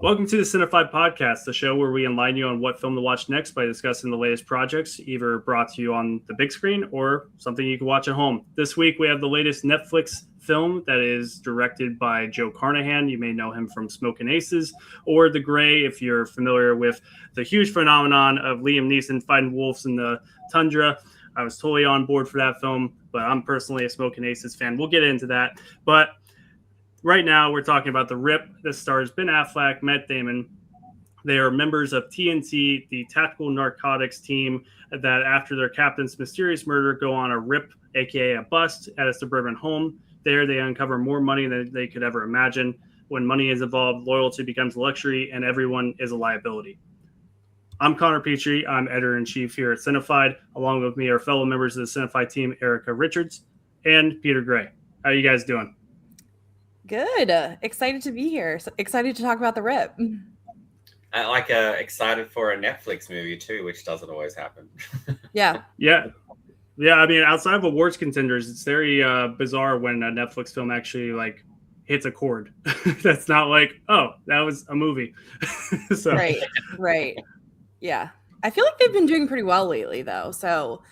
Welcome to the Cinefied Podcast, the show where we enlighten you on what film to watch next by discussing the latest projects, either brought to you on the big screen or something you can watch at home. This week, we have the latest Netflix film that is directed by Joe Carnahan. You may know him from Smokin' Aces or The Grey, if you're familiar with the huge phenomenon of Liam Neeson fighting wolves in the tundra. I was totally on board for that film, but I'm personally a Smokin' Aces fan. We'll get into that. But right now, we're talking about The Rip. This stars Ben Affleck, Matt Damon. They are members of TNT, the tactical narcotics team that, after their captain's mysterious murder, go on a rip, aka a bust, at a suburban home. There, they uncover more money than they could ever imagine. When money is involved, loyalty becomes a luxury, and everyone is a liability. I'm Connor Petrie. I'm editor-in-chief here at Cinefied. Along with me are fellow members of the Cinefied team, Erica Richards and Peter Gray. How are you guys doing? Good. Excited to be here. Excited to talk about The Rip. Excited for a Netflix movie too, which doesn't always happen. Yeah. I mean, outside of awards contenders, it's very bizarre when a Netflix film actually hits a chord. That's not like, oh, that was a movie. So. Right. Yeah. I feel like they've been doing pretty well lately, though. So,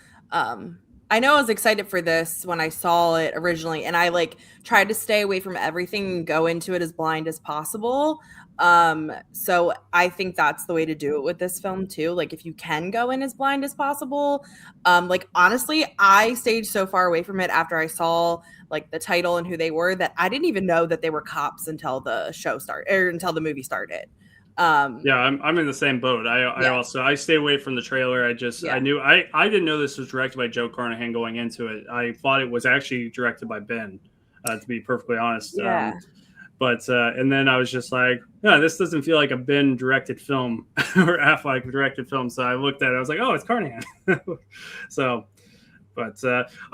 I know I was excited for this when I saw it originally, and I tried to stay away from everything and go into it as blind as possible. So I think that's the way to do it with this film too. If you can go in as blind as possible. Honestly, I stayed so far away from it after I saw the title and who they were that I didn't even know that they were cops until the show started or until the movie started. I'm in the same boat. I stay away from the trailer. I didn't know this was directed by Joe Carnahan going into it. I thought it was actually directed by Ben, to be perfectly honest. Yeah. And then I was just like, no, this doesn't feel like a Ben directed film or Affleck directed film. So I looked at it. I was like, oh, it's Carnahan.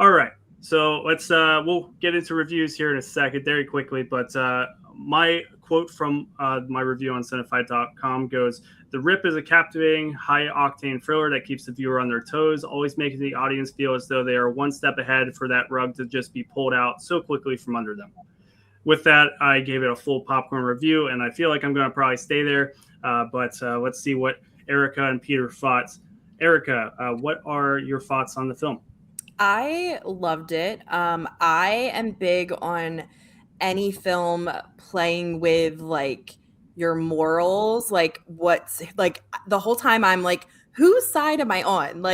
All right. So we'll get into reviews here in a second, very quickly. But my quote from my review on Cinefied.com goes, "The Rip is a captivating, high-octane thriller that keeps the viewer on their toes, always making the audience feel as though they are one step ahead for that rug to just be pulled out so quickly from under them." With that, I gave it a full popcorn review, and I feel like I'm going to probably stay there. But let's see what Erica and Peter thought. Erica, what are your thoughts on the film? I loved it. I am big on any film playing with your morals. The whole time I'm whose side am I on?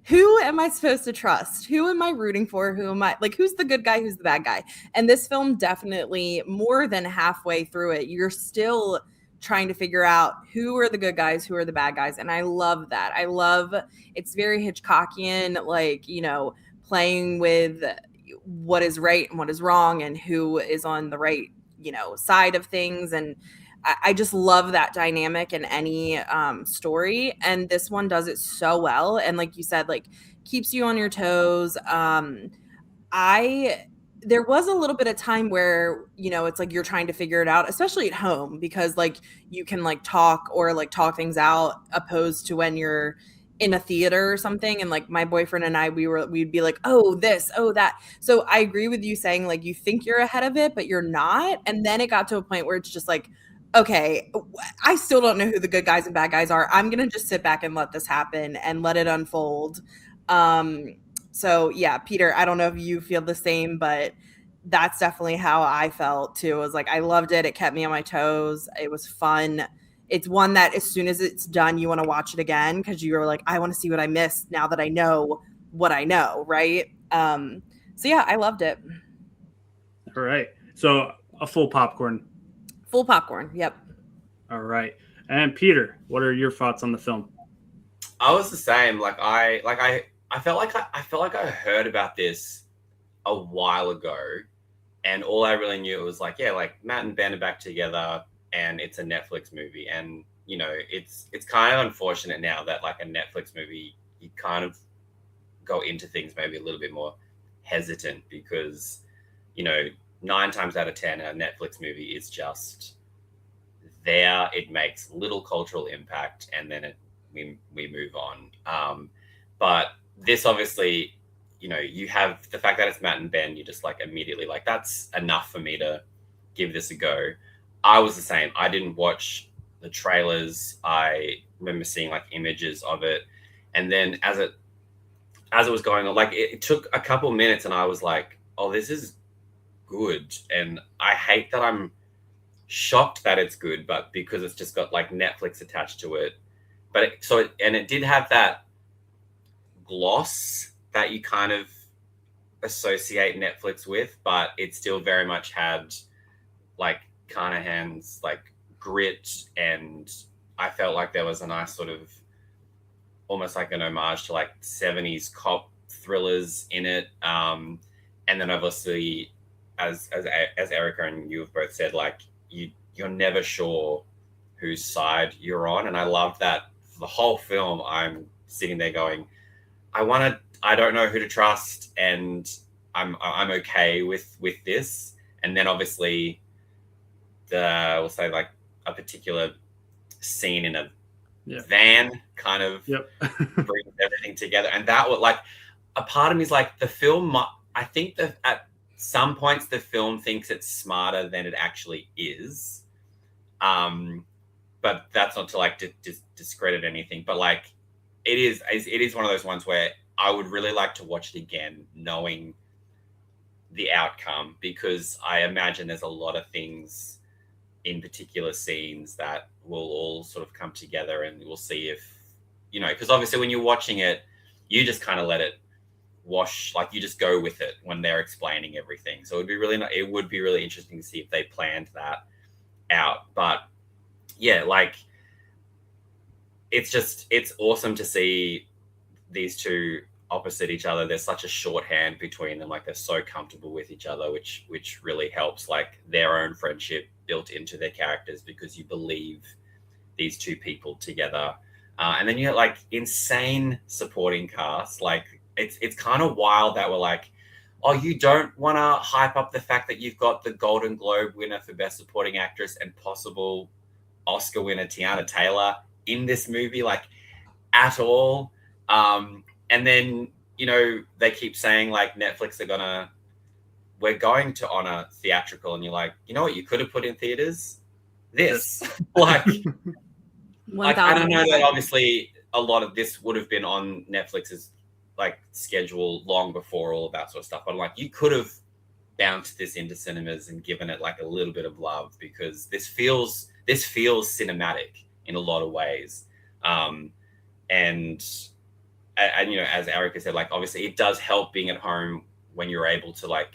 Who am I supposed to trust? Who am I rooting for? Who am I who's the good guy? Who's the bad guy? And this film definitely, more than halfway through it, you're still trying to figure out who are the good guys, who are the bad guys. And I love that. I love it's very Hitchcockian, playing with what is right and what is wrong and who is on the right, side of things. And I just love that dynamic in any story. And this one does it so well. And like you said, keeps you on your toes. There was a little bit of time where, it's you're trying to figure it out, especially at home, because you can talk or talk things out, opposed to when you're in a theater or something. And my boyfriend and I, we'd be like, oh, this, oh, that. So I agree with you saying you think you're ahead of it, but you're not. And then it got to a point where it's just okay, I still don't know who the good guys and bad guys are. I'm going to just sit back and let this happen and let it unfold. So yeah, Peter, I don't know if you feel the same, but that's definitely how I felt too. It was I loved it. It kept me on my toes. It was fun. It's one that as soon as it's done, you want to watch it again because you're I want to see what I missed now that I know what I know, right? So yeah, I loved it. All right. So a full popcorn. Full popcorn. Yep. All right. And Peter, what are your thoughts on the film? I was the same. I felt like I heard about this a while ago, and all I really knew it was Matt and Ben are back together, and it's a Netflix movie. And it's kind of unfortunate now that a Netflix movie, you kind of go into things maybe a little bit more hesitant because 9 times out of 10, a Netflix movie is just there. It makes little cultural impact, and then we move on. But this obviously, you have the fact that it's Matt and Ben. You just immediately that's enough for me to give this a go. I was the same. I didn't watch the trailers. I remember seeing like images of it, and then as it was going on, like it took a couple minutes, and I was like, "Oh, this is good." And I hate that I'm shocked that it's good, but because it's just got like Netflix attached to it. But it did have that gloss that you kind of associate Netflix with, but it still very much had like Carnahan's like grit, and I felt like there was a nice sort of almost like an homage to like 70s cop thrillers in it. And then obviously as Erica and you have both said, like you're never sure whose side you're on. And I love that for the whole film I'm sitting there going, I don't know who to trust, and I'm okay with this. And then obviously we'll say like a particular scene in a van kind of brings everything together. And that was like, a part of me is like, the film, I think that at some points the film thinks it's smarter than it actually is. But that's not to like discredit anything, but like it is one of those ones where I would really like to watch it again, knowing the outcome, because I imagine there's a lot of things in particular scenes that will all sort of come together, and we'll see if, because obviously when you're watching it, you just kind of let it wash, like you just go with it when they're explaining everything. So it would be really interesting to see if they planned that out. But yeah, like it's awesome to see these two opposite each other. There's such a shorthand between them, like they're so comfortable with each other, which really helps like their own friendship built into their characters, because you believe these two people together. And then you get like insane supporting cast. Like it's kind of wild that we're like, oh, you don't want to hype up the fact that you've got the Golden Globe winner for Best Supporting Actress and possible Oscar winner Tiana Taylor in this movie, like at all. And then, they keep saying like Netflix we're going to honor theatrical, and you're like, you know what you could have put in theaters? This. Like, I don't know that obviously a lot of this would have been on Netflix's like schedule long before all of that sort of stuff. But like, you could have bounced this into cinemas and given it like a little bit of love, because this feels cinematic in a lot of ways. And as Erica said, like obviously it does help being at home when you're able to like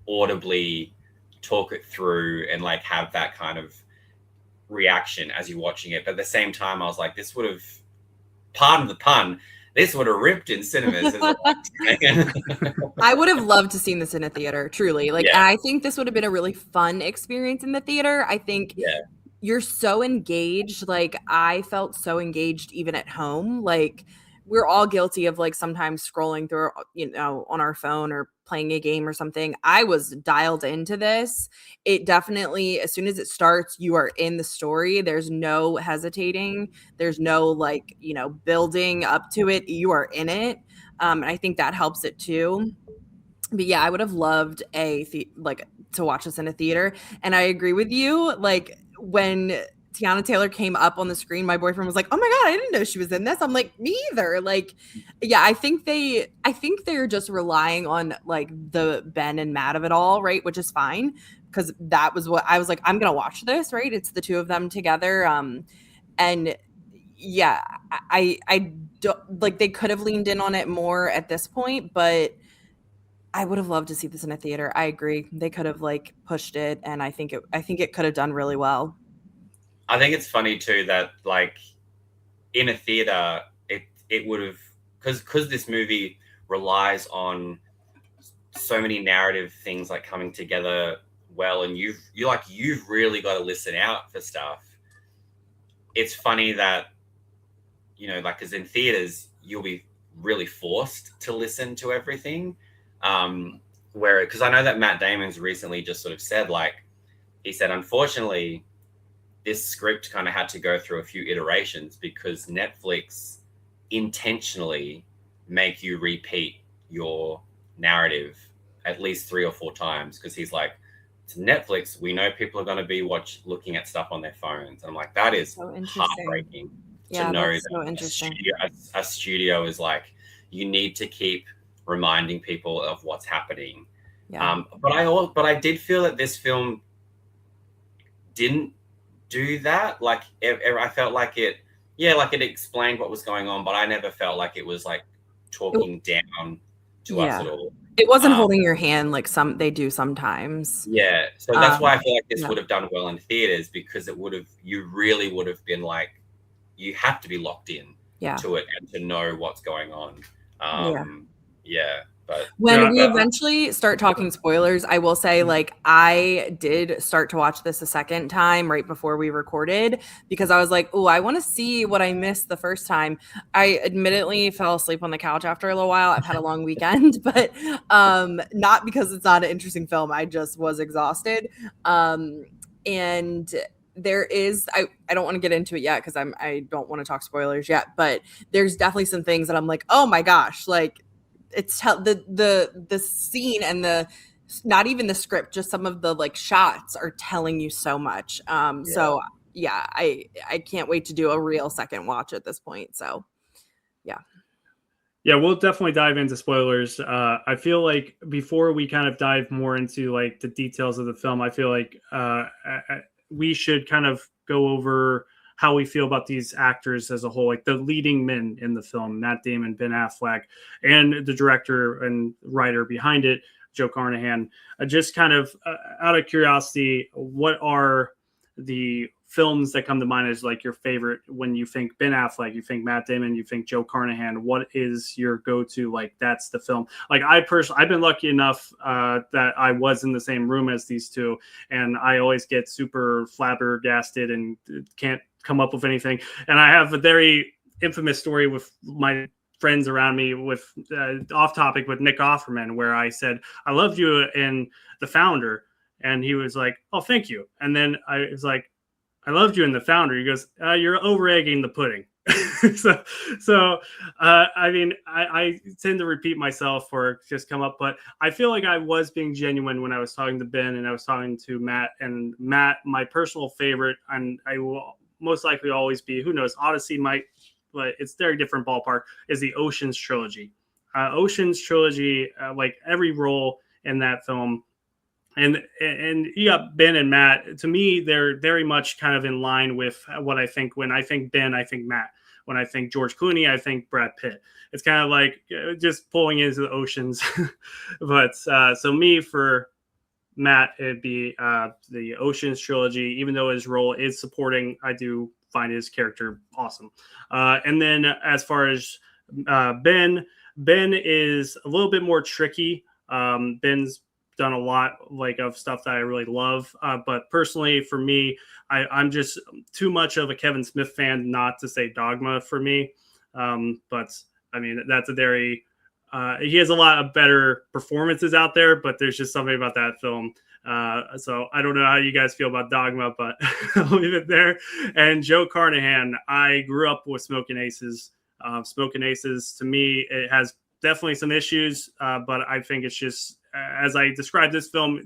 audibly talk it through and like have that kind of reaction as you're watching it. But at the same time, I was like, this would have, pardon the pun, this would have ripped in cinemas. I would have loved to seen this in a theater, truly. Like, and I think this would have been a really fun experience in the theater. I think you're so engaged. Like, I felt so engaged even at home. Like, we're all guilty of like sometimes scrolling through, on our phone or playing a game or something. I was dialed into this. It definitely, as soon as it starts, you are in the story. There's no hesitating. There's no like, building up to it. You are in it. And I think that helps it too. But yeah, I would have loved to watch this in a theater. And I agree with you. Like when Tiana Taylor came up on the screen, my boyfriend was like, "Oh my God, I didn't know she was in this." I'm like, "Me either." Like, yeah, I think they're just relying on like the Ben and Matt of it all, right? Which is fine, because that was what I was like, I'm gonna watch this, right? It's the two of them together. And yeah, I don't like, they could have leaned in on it more at this point, but I would have loved to see this in a theater. I agree. They could have like pushed it, and I think it could have done really well. I think it's funny too that like in a theater, it would have, because this movie relies on so many narrative things like coming together well, and you've really got to listen out for stuff. It's funny that like, because in theaters you'll be really forced to listen to everything. Because I know that Matt Damon's recently just sort of said, like, he said, unfortunately, this script kind of had to go through a few iterations because Netflix intentionally make you repeat your narrative at least 3 or 4 times, because he's like, to Netflix, we know people are going to be looking at stuff on their phones. And I'm like, that is so interesting. heartbreaking to know that's so that interesting. a studio is like, you need to keep reminding people of what's happening. Yeah. But I did feel that this film didn't do that. Like, I felt like it explained what was going on, but I never felt like it was like talking down to us at all. It wasn't holding your hand like they do sometimes. Yeah, so that's why I feel like this would have done well in theaters, because you really would have been like, you have to be locked in to it and to know what's going on. But when we eventually start talking spoilers, I will say, like, I did start to watch this a second time right before we recorded, because I was like, oh, I want to see what I missed the first time. I admittedly fell asleep on the couch after a little while. I've had a long weekend, but not because it's not an interesting film. I just was exhausted. And there is, I don't want to get into it yet because I don't want to talk spoilers yet, but there's definitely some things that I'm like, oh my gosh, like, it's the scene and the, not even the script, just some of the like shots are telling you so much. So yeah, I can't wait to do a real second watch at this point. So yeah, we'll definitely dive into spoilers. I feel like before we kind of dive more into like the details of the film, I feel like we should kind of go over how we feel about these actors as a whole, like the leading men in the film, Matt Damon, Ben Affleck, and the director and writer behind it, Joe Carnahan. Just kind of out of curiosity, what are the films that come to mind as like your favorite when you think Ben Affleck, you think Matt Damon, you think Joe Carnahan? What is your go-to? Like, that's the film. Like, I've been lucky enough that I was in the same room as these two, and I always get super flabbergasted and can't come up with anything. And I have a very infamous story with my friends around me with off topic with Nick Offerman, where I said, I loved you in The Founder. And he was like, oh, thank you. And then I was like, I loved you in The Founder. He goes, you're over egging the pudding. so I mean, I tend to repeat myself or just come up, but I feel like I was being genuine when I was talking to Ben and I was talking to Matt. And Matt, my personal favorite, and I will most likely always be, who knows, Odyssey might, but it's very different ballpark, is the Ocean's trilogy. Ocean's trilogy, like every role in that film. And you got Ben and Matt. To me, they're very much kind of in line with what I think. When I think Ben, I think Matt. When I think George Clooney, I think Brad Pitt. It's kind of like just pulling into the oceans. But so me, for Matt, it'd be the Ocean's trilogy. Even though his role is supporting, I do find his character awesome. And then as far as Ben is a little bit more tricky. Ben's done a lot like of stuff that I really love. But personally, for me, I'm just too much of a Kevin Smith fan not to say Dogma for me. But I mean, that's a very, he has a lot of better performances out there, but there's just something about that film. So I don't know how you guys feel about Dogma, but I'll leave it there. And Joe Carnahan, I grew up with Smoking Aces. Smoking Aces, to me, it has definitely some issues, but I think it's just, as I described this film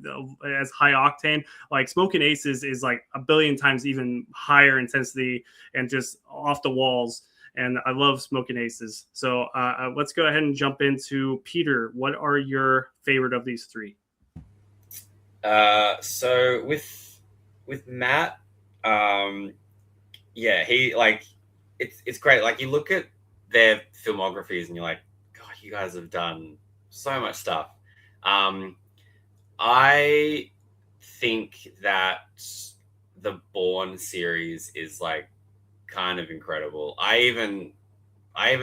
as high octane, like Smoking Aces is like a billion times even higher intensity and just off the walls. And I love Smoking Aces. So let's go ahead and jump into Peter. What are your favorite of these three? So with Matt, he like, it's great. Like, you look at their filmographies and you're like, God, you guys have done so much stuff. I think that the Bourne series is like kind of incredible. I even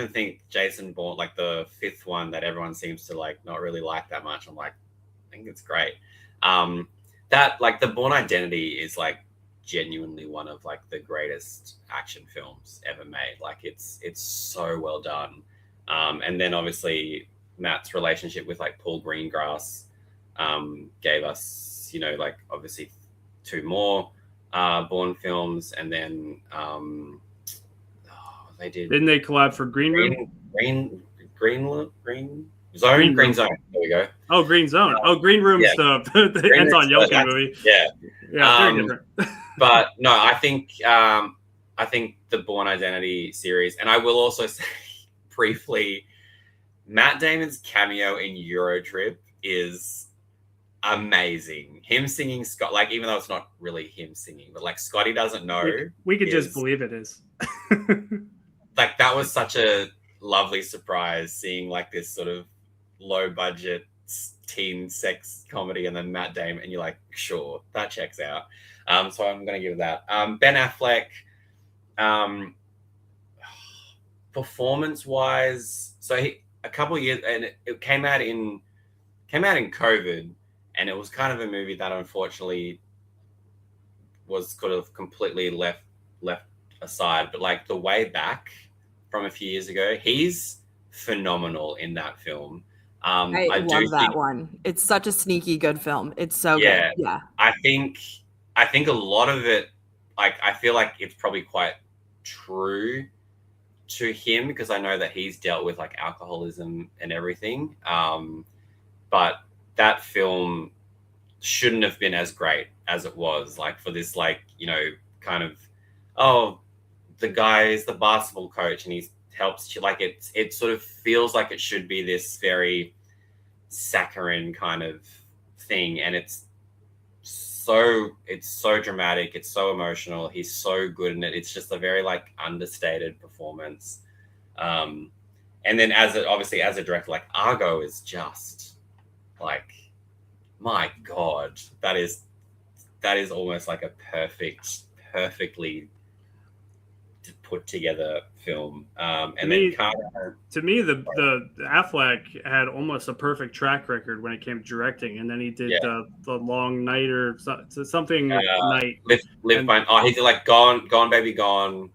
think Jason Bourne, like the fifth one that everyone seems to like not really like that much, I'm like, I think it's great. That, like, the Bourne Identity is like genuinely one of like the greatest action films ever made. Like, it's so well done. And then obviously Matt's relationship with like Paul Greengrass gave us, you know, like obviously two more Bourne films, and then didn't they collab for Green Room? Green Green Zone. There we go. Oh, Green Zone. Green Room's the Green Anton Room's Yelchin movie. Yeah. Very different. But no, I think the Bourne Identity series, and I will also say briefly, Matt Damon's cameo in Eurotrip is amazing. Him singing Scott, like, even though it's not really him singing, but like Scotty doesn't know. We could just believe it is. Like, that was such a lovely surprise, seeing like this sort of low budget teen sex comedy, and then Matt Damon, and you're like, sure, that checks out. So I'm gonna give that. Ben Affleck, performance wise, so a couple of years, and it came out in COVID, and it was kind of a movie that unfortunately was sort of completely left aside. But like The Way Back from a few years ago, he's phenomenal in that film. I love that one. It's such a sneaky good film. It's so good. Yeah. I think a lot of it, like, I feel like it's probably quite true to him, because I know that he's dealt with like alcoholism and everything. But that film shouldn't have been as great as it was, like, for this, like, you know, kind of, the guy is the basketball coach and he helps you, like, it sort of feels like it should be this very saccharine kind of thing, and it's so dramatic, it's so emotional, he's so good in it. It's just a very like understated performance. And then as a director, like, Argo is just like, my God, that is almost like a perfectly put together film. And then Carnahan, to me, the Affleck had almost a perfect track record when it came to directing, and then he did the Long Night or something night. Live by. Oh, he did like Gone Baby Gone,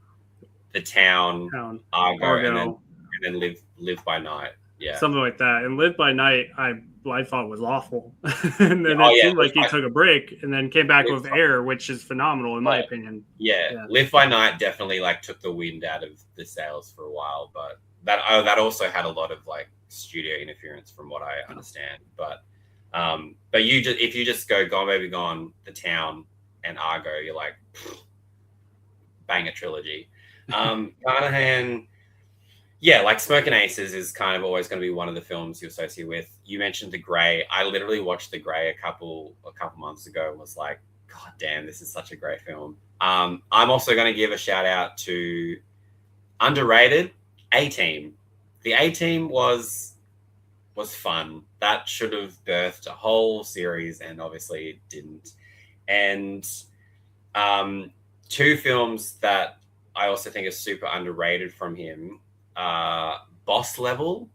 The Town, Argo, and then Live by Night. Yeah, something like that. And Live by Night, I thought was awful, and then it seemed like he took a break and then came back with Air, which is phenomenal in my opinion. Yeah, Live by Night definitely like took the wind out of the sails for a while, but that also had a lot of like studio interference from what I understand. But if you just go Gone Baby Gone, The Town, and Argo, you're like, bang a trilogy. Carnahan. Yeah, like Smoking Aces is kind of always going to be one of the films you associate with. You mentioned The Grey. I literally watched The Grey a couple months ago and was like, God damn, this is such a great film. I'm also going to give a shout out to underrated A-Team. The A-Team was fun. That should have birthed a whole series, and obviously it didn't. And two films that I also think are super underrated from him. Boss Level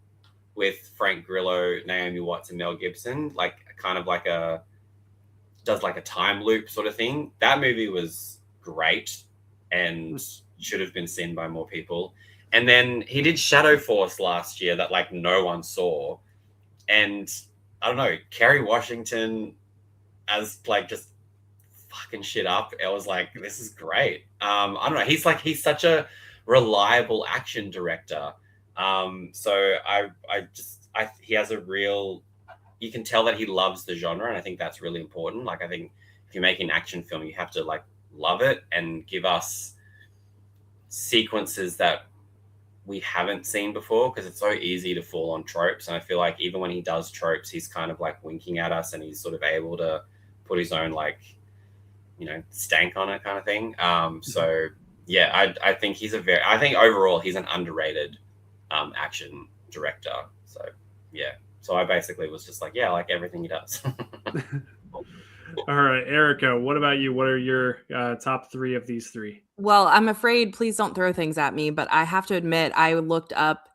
with Frank Grillo, Naomi Watts, and Mel Gibson, like kind of like does like a time loop sort of thing. That movie was great and should have been seen by more people. And then he did Shadow Force last year that like no one saw, and I don't know, Kerry Washington as like just fucking shit up. I was like, this is great. I don't know, he's such a reliable action director. So he has a real, you can tell that he loves the genre, and I think that's really important. Like, I think if you're making an action film, you have to like love it and give us sequences that we haven't seen before, because it's so easy to fall on tropes. And I feel like even when he does tropes, he's kind of like winking at us, and he's sort of able to put his own like, you know, stank on it kind of thing. So yeah, I think I think overall he's an underrated action director. So yeah, so I basically was just like, yeah, I like everything he does. All right, Erica, what about you? What are your top three of these three? Well, I'm afraid, please don't throw things at me, but I have to admit, I looked up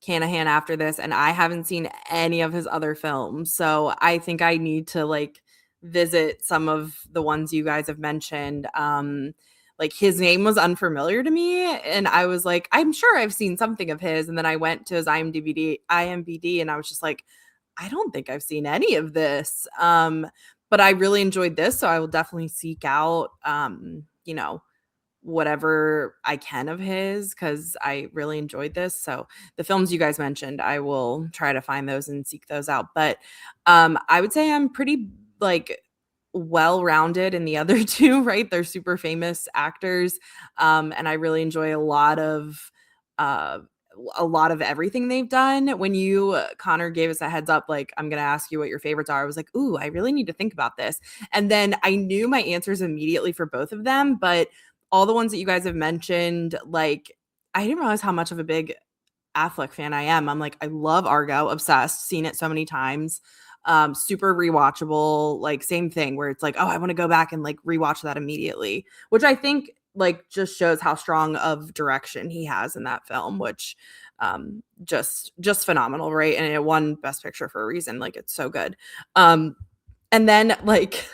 Carnahan after this, and I haven't seen any of his other films. So I think I need to like visit some of the ones you guys have mentioned. Like, his name was unfamiliar to me, and I was like, I'm sure I've seen something of his. And then I went to his IMDb, and I was just like, I don't think I've seen any of this. But I really enjoyed this, so I will definitely seek out, you know, whatever I can of his because I really enjoyed this. So the films you guys mentioned, I will try to find those and seek those out. But I would say I'm pretty like well-rounded in the other two, right? They're super famous actors. And I really enjoy a lot of everything they've done. When you, Connor, gave us a heads up, like, I'm going to ask you what your favorites are, I was like, ooh, I really need to think about this. And then I knew my answers immediately for both of them, but all the ones that you guys have mentioned, like, I didn't realize how much of a big Affleck fan I am. I'm like, I love Argo, obsessed, seen it so many times. Super rewatchable, like same thing where it's like, oh, I want to go back and like rewatch that immediately, which I think like just shows how strong of direction he has in that film, which just phenomenal, right? And it won Best Picture for a reason. Like it's so good. And then like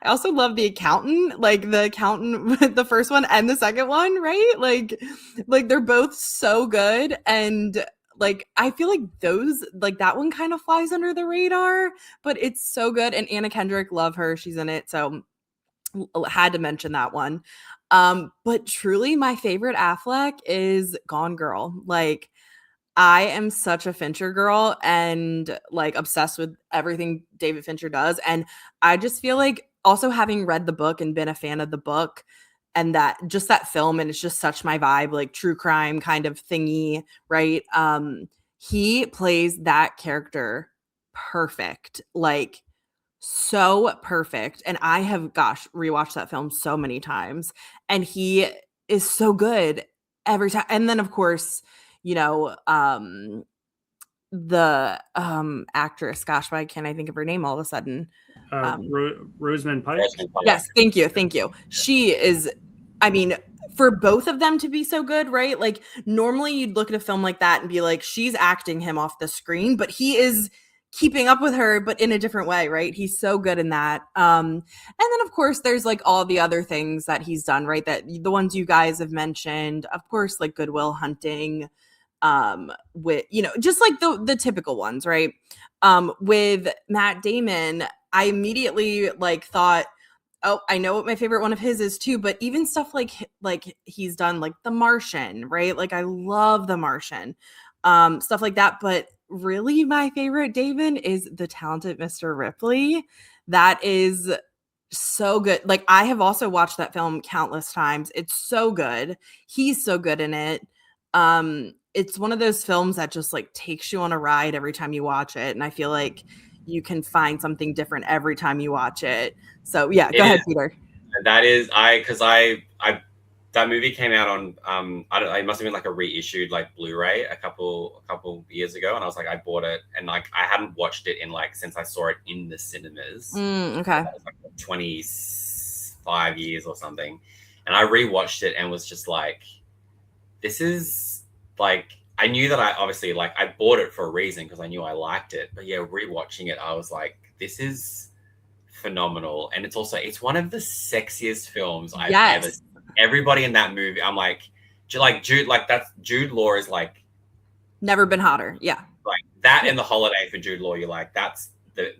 I also love The Accountant, like The Accountant, the first one and the second one, right? Like they're both so good. And like I feel like those, like that one kind of flies under the radar, but it's so good. And Anna Kendrick, love her, she's in it, so had to mention that one. But truly my favorite Affleck is Gone Girl. Like I am such a Fincher girl and like obsessed with everything David Fincher does. And I just feel like also having read the book and been a fan of the book and that just that film, and it's just such my vibe, like true crime kind of thingy, right? He plays that character perfect, like so perfect. And I have, gosh, rewatched that film so many times, and he is so good every time. And then of course, you know, the actress, gosh, why can't I think of her name all of a sudden? Rosamund Pike. Yes, thank you. She is, I mean, for both of them to be so good, right? Like normally you'd look at a film like that and be like, she's acting him off the screen, but he is keeping up with her, but in a different way, right? He's so good in that. And then of course there's like all the other things that he's done, right? That the ones you guys have mentioned, of course, like Good Will Hunting, with, you know, just like the typical ones, right? With Matt Damon, I immediately like thought, oh, I know what my favorite one of his is too, but even stuff like he's done like The Martian, right? Like I love The Martian, stuff like that. But really my favorite Damon is The Talented Mr. Ripley. That is so good. Like I have also watched that film countless times. It's so good. He's so good in it. It's one of those films that just like takes you on a ride every time you watch it. And I feel like you can find something different every time you watch it. So yeah, go ahead, Peter. That is, that movie came out on, I don't know, it must have been like a reissued like Blu-ray a couple years ago. And I was like, I bought it and like, I hadn't watched it in like, since I saw it in the cinemas. Okay. That was like 25 years or something. And I rewatched it and was just like, this is like, I knew that I obviously like, I bought it for a reason because I knew I liked it. But yeah, rewatching it, I was like, this is phenomenal. And it's also, it's one of the sexiest films I've ever seen. Everybody in that movie, I'm like Jude, like that's Jude Law is like never been hotter. Yeah. Like that in The Holiday for Jude Law, you're like, that's the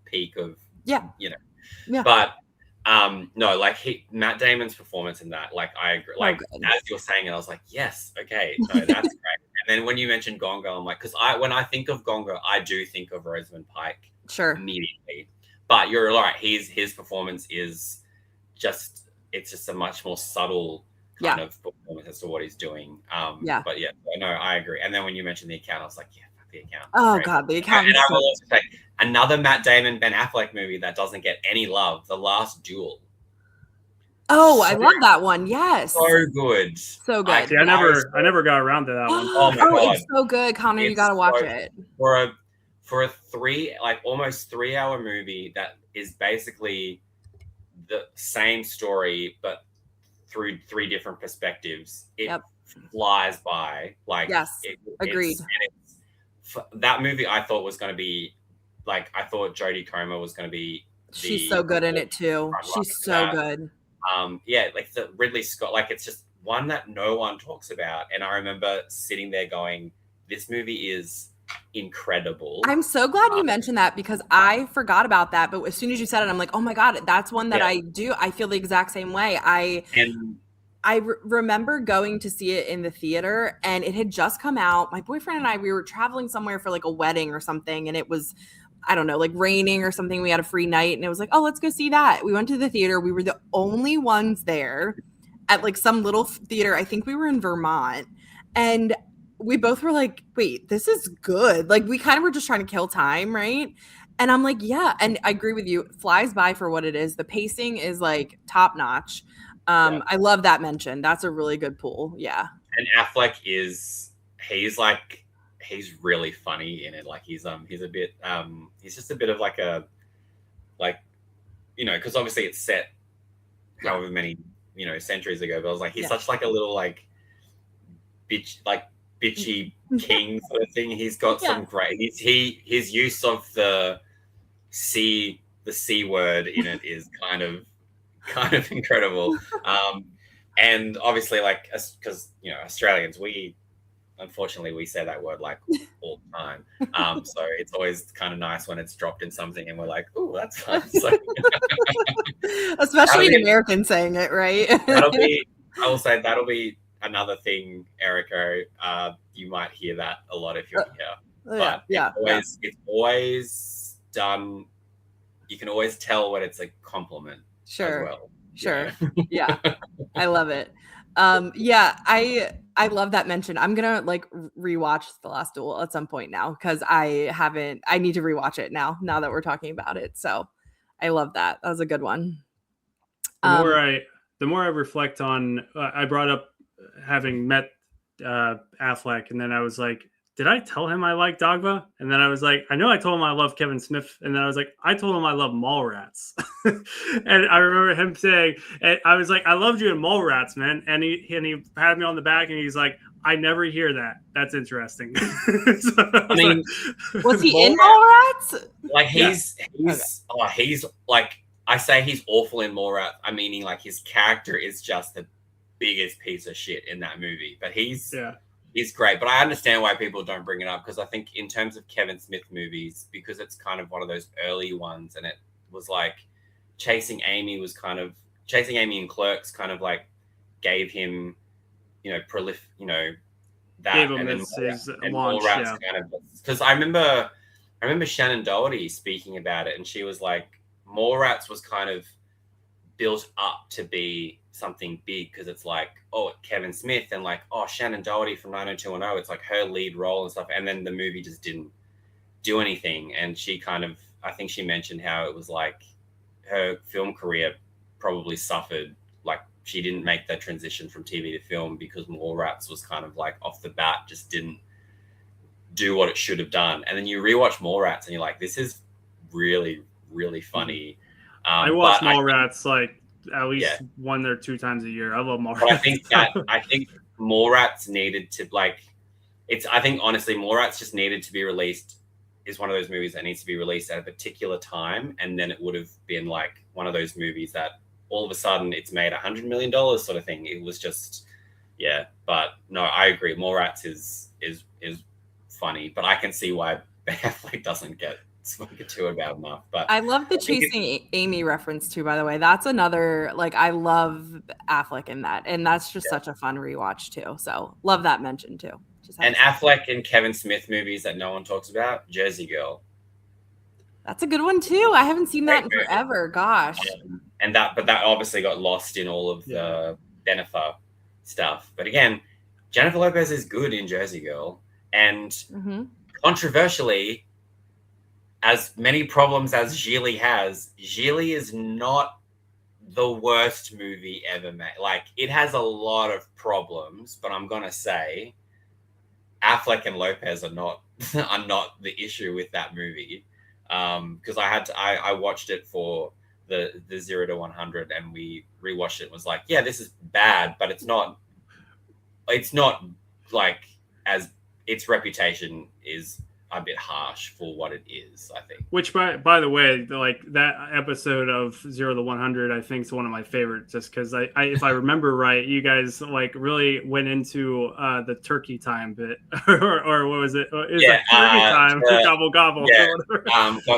peak of, you know. Yeah. But no, like Matt Damon's performance in that, like I agree. Like as you're saying it, I was like, yes, okay, no, that's great. And then when you mentioned Gone Girl, I'm like, because when I think of Gone Girl, I do think of Rosamund Pike immediately. But you're right, his performance is just, it's just a much more subtle kind of performance as to what he's doing. But yeah, no, I agree. And then when you mentioned The Account, I was like, yeah, fuck The Account. Oh God, The Account. And I will also say another Matt Damon, Ben Affleck movie that doesn't get any love, The Last Duel. Oh, I love that one. Yes. So good. So good. See, I never got around to that one. Oh my God. It's so good, Connor. You gotta watch it. For a almost 3 hour movie that is basically the same story but through 3 different perspectives, it flies by. Like agreed. That movie I thought was going to be like, I thought Jodie Comer was going to be she's so good in it too. She's so good. Like the Ridley Scott, like it's just one that no one talks about. And I remember sitting there going, this movie is incredible. I'm so glad you mentioned that because I forgot about that. But as soon as you said it, I'm like, oh my God, that's one that I do. I feel the exact same way. I remember going to see it in the theater, and it had just come out. My boyfriend and I, we were traveling somewhere for like a wedding or something, and it was, I don't know, like raining or something. We had a free night, and it was like, oh, let's go see that. We went to the theater. We were the only ones there at like some little theater. I think we were in Vermont, and we both were like, wait, this is good. Like, we kind of were just trying to kill time, right? And I'm like, yeah. And I agree with you. It flies by for what it is. The pacing is like top notch. I love that mention. That's a really good pull. Yeah. And Affleck he's really funny in it. Like he's just a bit of like a, like, you know, because obviously it's set however many, you know, centuries ago, but I was like, he's such like a little like bitchy king sort of thing. He's got some great, his use of the C word in it is kind of incredible. And obviously, like, because, you know, Australians, unfortunately we say that word like all the time. So it's always kind of nice when it's dropped in something and we're like, oh, that's fun. So, especially an American saying it, right? I will say that'll be another thing, Erica. You might hear that a lot if you're here. But it's always done. You can always tell when it's a compliment. Sure. As well. Sure. Yeah. I love it. I love that mention. I'm gonna like rewatch The Last Duel at some point now, because I need to rewatch it now that we're talking about it. So I love that. That was a good one. The more I reflect on, I brought up having met Affleck, and then I was like, did I tell him I like Dogma? And then I was like, I know I told him I love Kevin Smith. And then I was like, I told him I love Mallrats. And I remember him saying, and I was like, I loved you in Mallrats, man. And he patted me on the back and he's like, I never hear that. That's interesting. I mean, was he in Mallrats? Like he's like, I say he's awful in Mallrats. I mean, like his character is just the biggest piece of shit in that movie. But he's great. But I understand why people don't bring it up, because I think in terms of Kevin Smith movies, because it's kind of one of those early ones, and it was like Chasing Amy and Clerks kind of like gave him, you know, that gave him and then his launch, kind of, because I remember Shannon Doherty speaking about it, and she was like, Mallrats was kind of built up to be something big, because it's like, oh, Kevin Smith and like, oh, Shannon Doherty from 90210, it's like her lead role and stuff, and then the movie just didn't do anything. And she kind of, I think she mentioned how it was like her film career probably suffered, like she didn't make that transition from TV to film because Mallrats was kind of like off the bat just didn't do what it should have done. And then you rewatch Mallrats and you're like, this is really, really funny. I watch Mallrats like at least 1 or 2 times a year. I love Mallrats. But I think Mallrats needed to I think honestly Mallrats just needed to be released, is one of those movies that needs to be released at a particular time, and then it would have been like one of those movies that all of a sudden it's made $100 million sort of thing. It was just but no, I agree. Mallrats is funny, but I can see why Ben Affleck doesn't get spoken to about enough. But I love the Chasing Amy reference too, by the way. That's another, like, I love Affleck in that, and that's just such a fun rewatch too. So love that mention too. And Affleck and Kevin Smith movies that no one talks about, Jersey Girl. That's a good one too. I haven't seen that in forever. Gosh. But that obviously got lost in all of the Bennifer stuff. But again, Jennifer Lopez is good in Jersey Girl, and controversially, as many problems as Gigli has, Gigli is not the worst movie ever made. Like, it has a lot of problems, but I'm gonna say Affleck and Lopez are not the issue with that movie. Because I watched it for the 0 to 100, and we rewatched it and was like, yeah, this is bad, but it's not like, as its reputation is a bit harsh for what it is, I think. Which, by the way, like that episode of 0 to 100, I think is one of my favorites, just because I if I remember right, you guys like really went into the turkey time bit, or what was it? It was like turkey time, gobble gobble.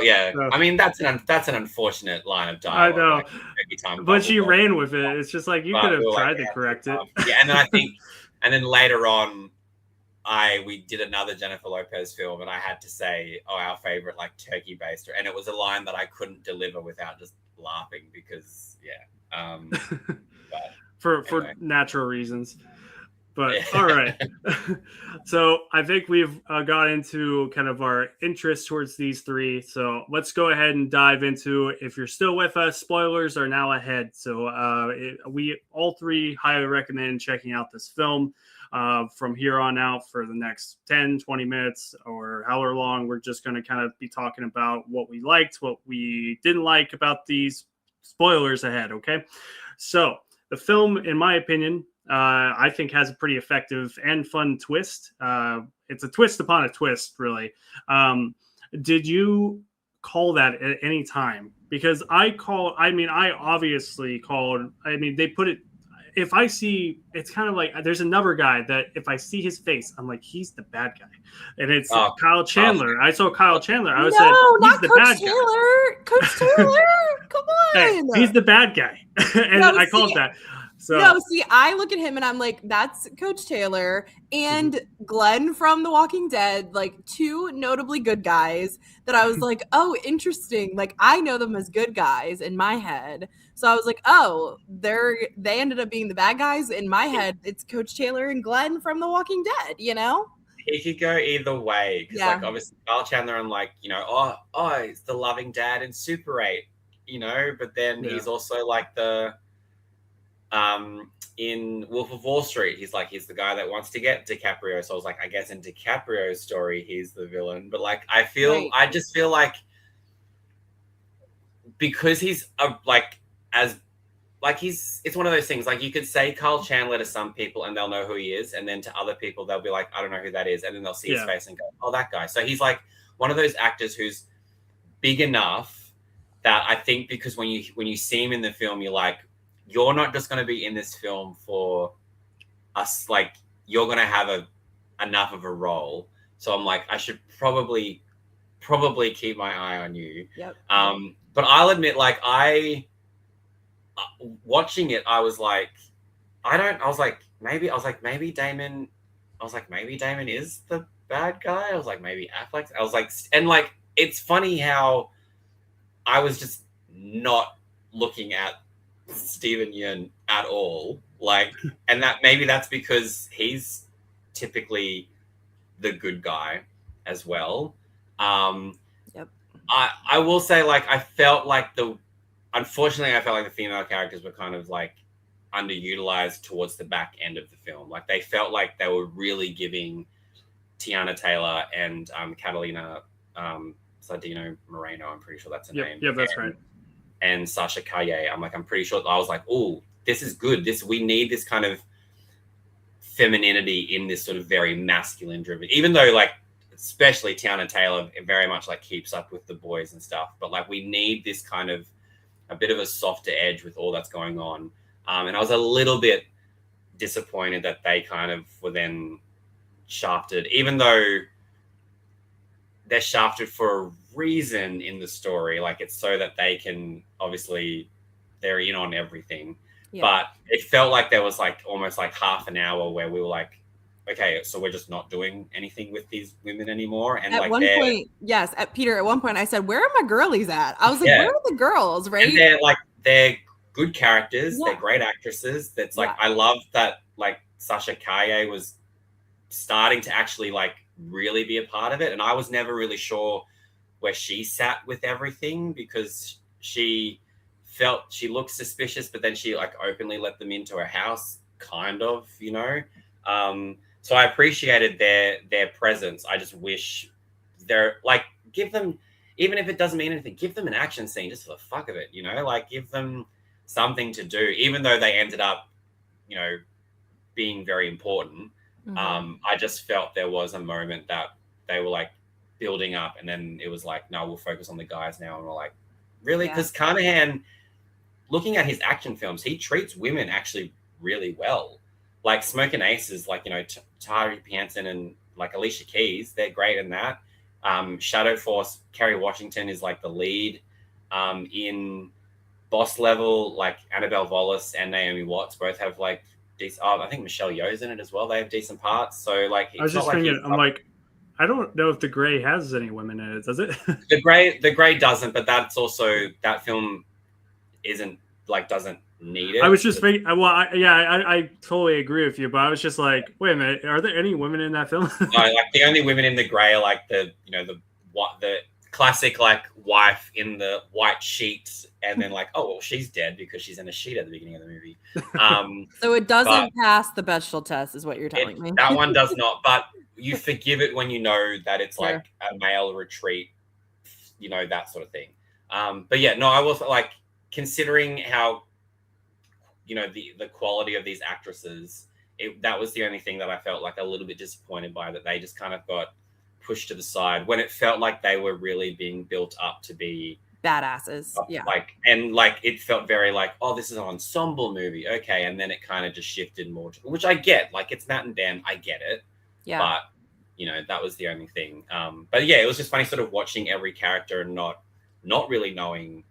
Yeah. I mean, that's an unfortunate line of dialogue. I know, like, turkey time, but she gobble, ran with it. It's just like you could have tried to correct it. Yeah, and then I think, and then later on, we did another Jennifer Lopez film, and I had to say, our favorite like turkey baster, and it was a line that I couldn't deliver without just laughing because for natural reasons. But all right, so I think we've got into kind of our interest towards these three. So let's go ahead and dive into. If you're still with us, spoilers are now ahead. So we all three highly recommend checking out this film. From here on out for the next 10, 20 minutes or however long, we're just going to kind of be talking about what we liked, what we didn't like about these spoilers ahead. Okay. So the film, in my opinion, I think has a pretty effective and fun twist. It's a twist upon a twist, really. Did you call that at any time? Because I obviously called, they put it, if I see, it's kind of like there's another guy that if I see his face, I'm like, he's the bad guy. And it's Kyle Chandler. I saw Kyle Chandler. I said, he's the bad guy. Coach Taylor, come on. Hey, he's the bad guy. And I called that. So I look at him and I'm like, that's Coach Taylor and Glenn from The Walking Dead, like two notably good guys that I was like, oh, interesting. Like I know them as good guys in my head. So I was like, oh, they ended up being the bad guys in my head. It's Coach Taylor and Glenn from The Walking Dead, you know? He could go either way. Because like obviously Kyle Chandler, I'm like, it's the loving dad in Super 8, but then he's also like the in Wolf of Wall Street, he's the guy that wants to get DiCaprio. So I was like, I guess in DiCaprio's story, he's the villain. But like, I just feel like because he's it's one of those things. Like you could say Kyle Chandler to some people and they'll know who he is, and then to other people they'll be like, I don't know who that is, and then they'll see his face and go, oh, that guy. So he's like one of those actors who's big enough that I think because when you see him in the film, you're like, you're not just going to be in this film for us. Like you're going to have enough of a role. So I'm like, I should probably keep my eye on you. Yep. But I'll admit, like watching it, I was like, maybe Damon is the bad guy. I was like, maybe Affleck. I was like, and like, it's funny how I was just not looking at Steven Yeun at all, like, and that's because he's typically the good guy as well. Yep. I will say, like, unfortunately I felt like the female characters were kind of like underutilized towards the back end of the film. Like they felt like they were really giving Tiana Taylor and Catalina Sardino Moreno, I'm pretty sure that's her name. Yeah, that's right. And Sasha Calle, I'm pretty sure. I was like, oh, this is good. We need this kind of femininity in this sort of very masculine driven, even though like, especially Tiana Taylor very much like keeps up with the boys and stuff. But like, we need this kind of a bit of a softer edge with all that's going on. And I was a little bit disappointed that they kind of were then shafted, even though they're shafted for a reason in the story. Like it's so that they can, obviously they're in on everything. Yeah. But it felt like there was like almost like half an hour where we were like, okay, so we're just not doing anything with these women anymore. And at like one point, yes, at one point I said, where are my girlies at? I was like, where are the girls, right? And they're good characters. Yeah. They're great actresses. That's like, I love that like Sasha Calle was starting to actually like really be a part of it. And I was never really sure where she sat with everything, because she felt she looked suspicious, but then she like openly let them into her house, kind of, so I appreciated their presence. I just wish they're like, give them, even if it doesn't mean anything, give them an action scene just for the fuck of it, like give them something to do, even though they ended up, being very important. Mm-hmm. I just felt there was a moment that they were like building up, and then it was like, no, we'll focus on the guys now. And we're like, really? Yeah. Because Carnahan, looking at his action films, he treats women actually really well. Like Smoking Aces, like, you know, Tari Hansen and like Alicia Keys, they're great in that. Shadow Force, Kerry Washington is like the lead. In Boss Level, like Annabelle Wallis and Naomi Watts both have like decent. I think Michelle Yeoh's in it as well. They have decent parts. So like, I was just thinking, I'm like, I don't know if The Grey has any women in it, does it? The Grey doesn't, but that's also, that film isn't like, doesn't need it. I was just thinking, well, I totally agree with you, but I was just like, wait a minute, are there any women in that film? No, like the only women in The Grey are like the classic like wife in the white sheets, and then like, oh well, she's dead because she's in a sheet at the beginning of the movie. So it doesn't pass the Bechdel test, is what you're telling me. That one does not, but you forgive it when you know that it's like a male retreat, you know, that sort of thing. But yeah, no, I was like, considering how, you know, the quality of these actresses, that was the only thing that I felt like a little bit disappointed by, that they just kind of got pushed to the side when it felt like they were really being built up to be badasses. Yeah. Like, and like, it felt very like, oh, this is an ensemble movie. Okay. And then it kind of just shifted more, which I get, like, it's Matt and Dan. I get it. Yeah. But, you know, that was the only thing. But yeah, it was just funny sort of watching every character and not really knowing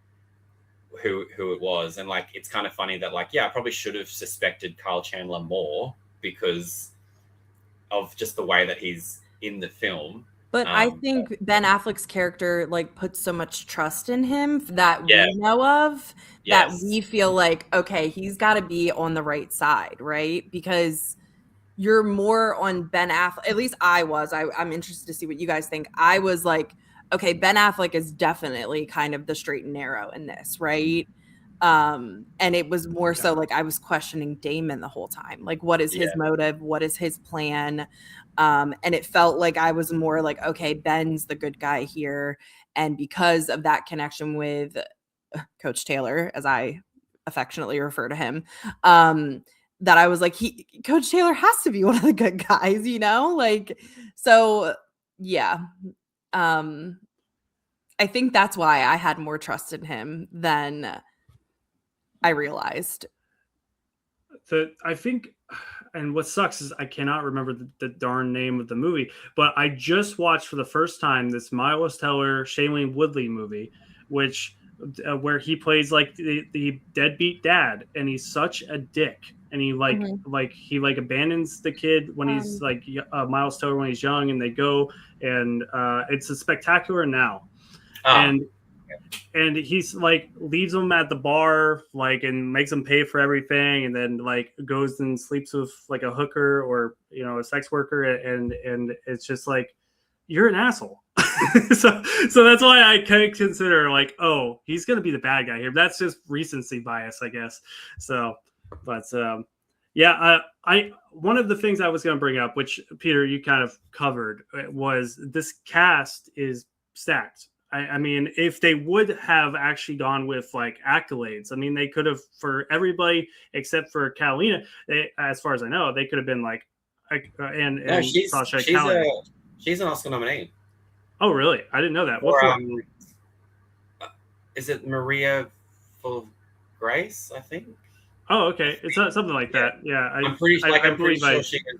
who it was. And like, it's kind of funny that like, yeah, I probably should have suspected Kyle Chandler more because of just the way that he's in the film. But I think Ben Affleck's character like puts so much trust in him that we know of, that we feel like, okay, he's got to be on the right side, right? Because you're more on Ben Affleck. At least I was. I'm interested to see what you guys think. I was like, okay, Ben Affleck is definitely kind of the straight and narrow in this, right? And it was more so like I was questioning Damon the whole time. Like, what is his motive? What is his plan? And it felt like I was more like, okay, Ben's the good guy here. And because of that connection with Coach Taylor, as I affectionately refer to him, that I was like, Coach Taylor has to be one of the good guys, you know? Like, so yeah. I think that's why I had more trust in him than I realized. I think, and what sucks is I cannot remember the darn name of the movie, but I just watched for the first time this Miles Teller, Shailene Woodley movie, which where he plays like the deadbeat dad, and he's such a dick, and he he abandons the kid when he's like Miles Teller when he's young, and they go, and it's a Spectacular Now. And he's like leaves him at the bar, like, and makes him pay for everything, and then like goes and sleeps with like a hooker or, you know, a sex worker, and it's just like, you're an asshole. so that's why I kind of consider like, oh, he's gonna be the bad guy here. That's just recency bias, I guess. So, but I one of the things I was gonna bring up, which Peter, you kind of covered, was this cast is stacked. I mean, if they would have actually gone with like accolades, I mean, they could have, for everybody except for Catalina, as far as I know, they could have been like, she's an Oscar nominee. Oh, really? I didn't know that. Is it Maria Full of Grace? I think. Oh, okay. It's something like that. Yeah, I'm pretty sure she was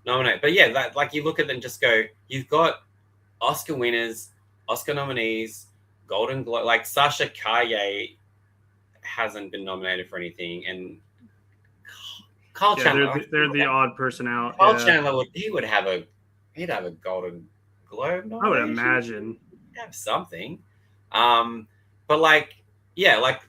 nominated. But yeah, that, like, you look at them and just go, you've got Oscar winners, Oscar nominees, Golden Globe. Like Sasha Kaye hasn't been nominated for anything, and Kyle Chandler. They're the odd person out. Kyle Chandler he'd have a Golden Globe nomination. I would imagine. He'd have something. But like, yeah, like,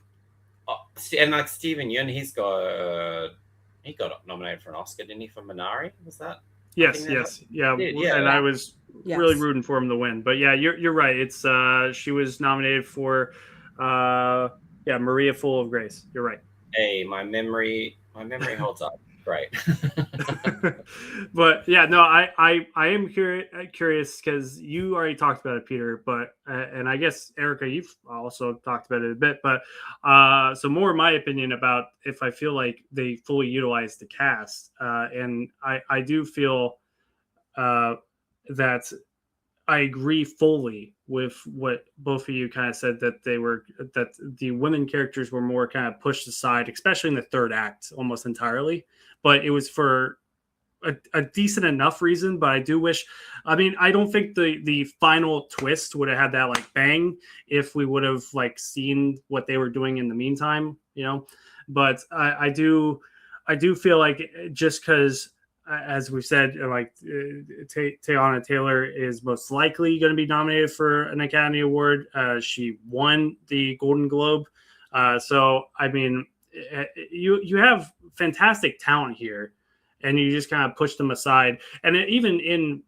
and like Steven Yeun, he got nominated for an Oscar, didn't he, for Minari? Was that? Yes. Yeah. And I was really rooting for him to win. But yeah, you're right. It's she was nominated for Maria Full of Grace. You're right. Hey, my memory holds up. Great. But yeah, no, I am curious because you already talked about it, Peter, but and I guess Erica, you've also talked about it a bit, but so more my opinion about if I feel like they fully utilized the cast, and I do feel that I agree fully with what both of you kind of said, that the women characters were more kind of pushed aside, especially in the third act, almost entirely. But it was for a decent enough reason. But I do wish, I mean, I don't think the final twist would have had that like bang if we would have like seen what they were doing in the meantime, you know. But I do feel like, just because, as we've said, like Teyana Taylor is most likely going to be nominated for an Academy Award. She won the Golden Globe. So, I mean, you have fantastic talent here, and you just kind of push them aside. And even in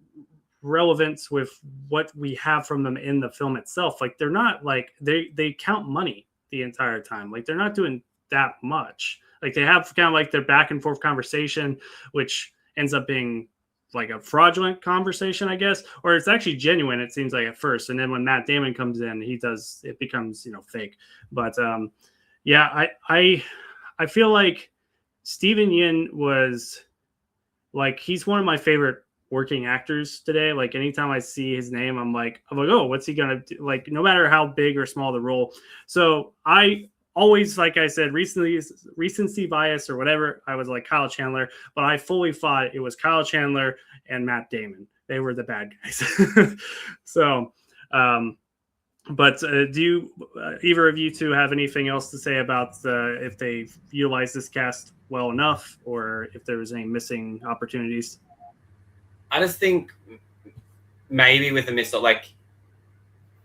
relevance with what we have from them in the film itself, like they're not like they count money the entire time. Like they're not doing that much. Like they have kind of like their back and forth conversation, which ends up being like a fraudulent conversation, I guess, or it's actually genuine. It seems like at first, and then when Matt Damon comes in, it becomes, fake. But yeah, I feel like Steven Yeun was like, he's one of my favorite working actors today. Like anytime I see his name, I'm like, oh, what's he gonna do? Like no matter how big or small the role. So I always, like I said, recency bias or whatever, I was like Kyle Chandler, but I fully thought it was Kyle Chandler and Matt Damon. They were the bad guys. So, but do you, either of you two, have anything else to say about if they utilize this cast well enough, or if there was any missing opportunities? I just think maybe with the missile, like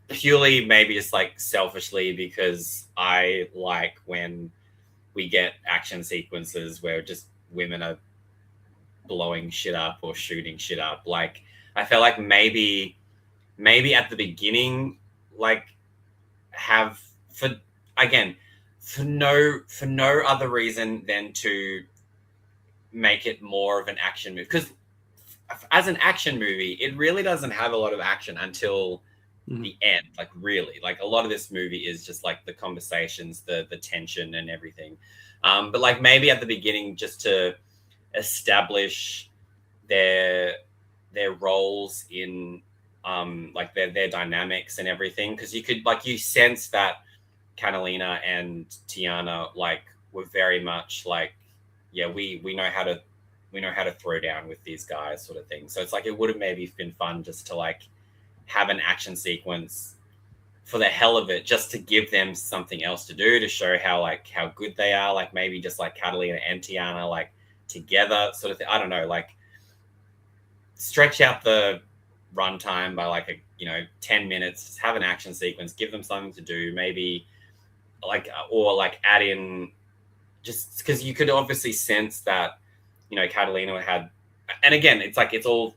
purely maybe just like selfishly, because I like when we get action sequences where just women are blowing shit up or shooting shit up. Like I felt like maybe at the beginning, like have for no other reason than to make it more of an action movie, because as an action movie, it really doesn't have a lot of action until the end. Like really, like a lot of this movie is just like the conversations, the tension and everything. But like maybe at the beginning, just to establish their roles in like their dynamics and everything, because you sense that Catalina and Tiana like were very much like, yeah, we know how to throw down with these guys, sort of thing. So it's like it would have maybe been fun just to like have an action sequence for the hell of it, just to give them something else to do, to show how good they are. Like maybe just like Catalina and Tiana like together, sort of thing. I don't know, like stretch out the runtime by like 10 minutes, just have an action sequence, give them something to do, maybe like, or like add in, just because you could obviously sense that Catalina had, and again, it's like it's all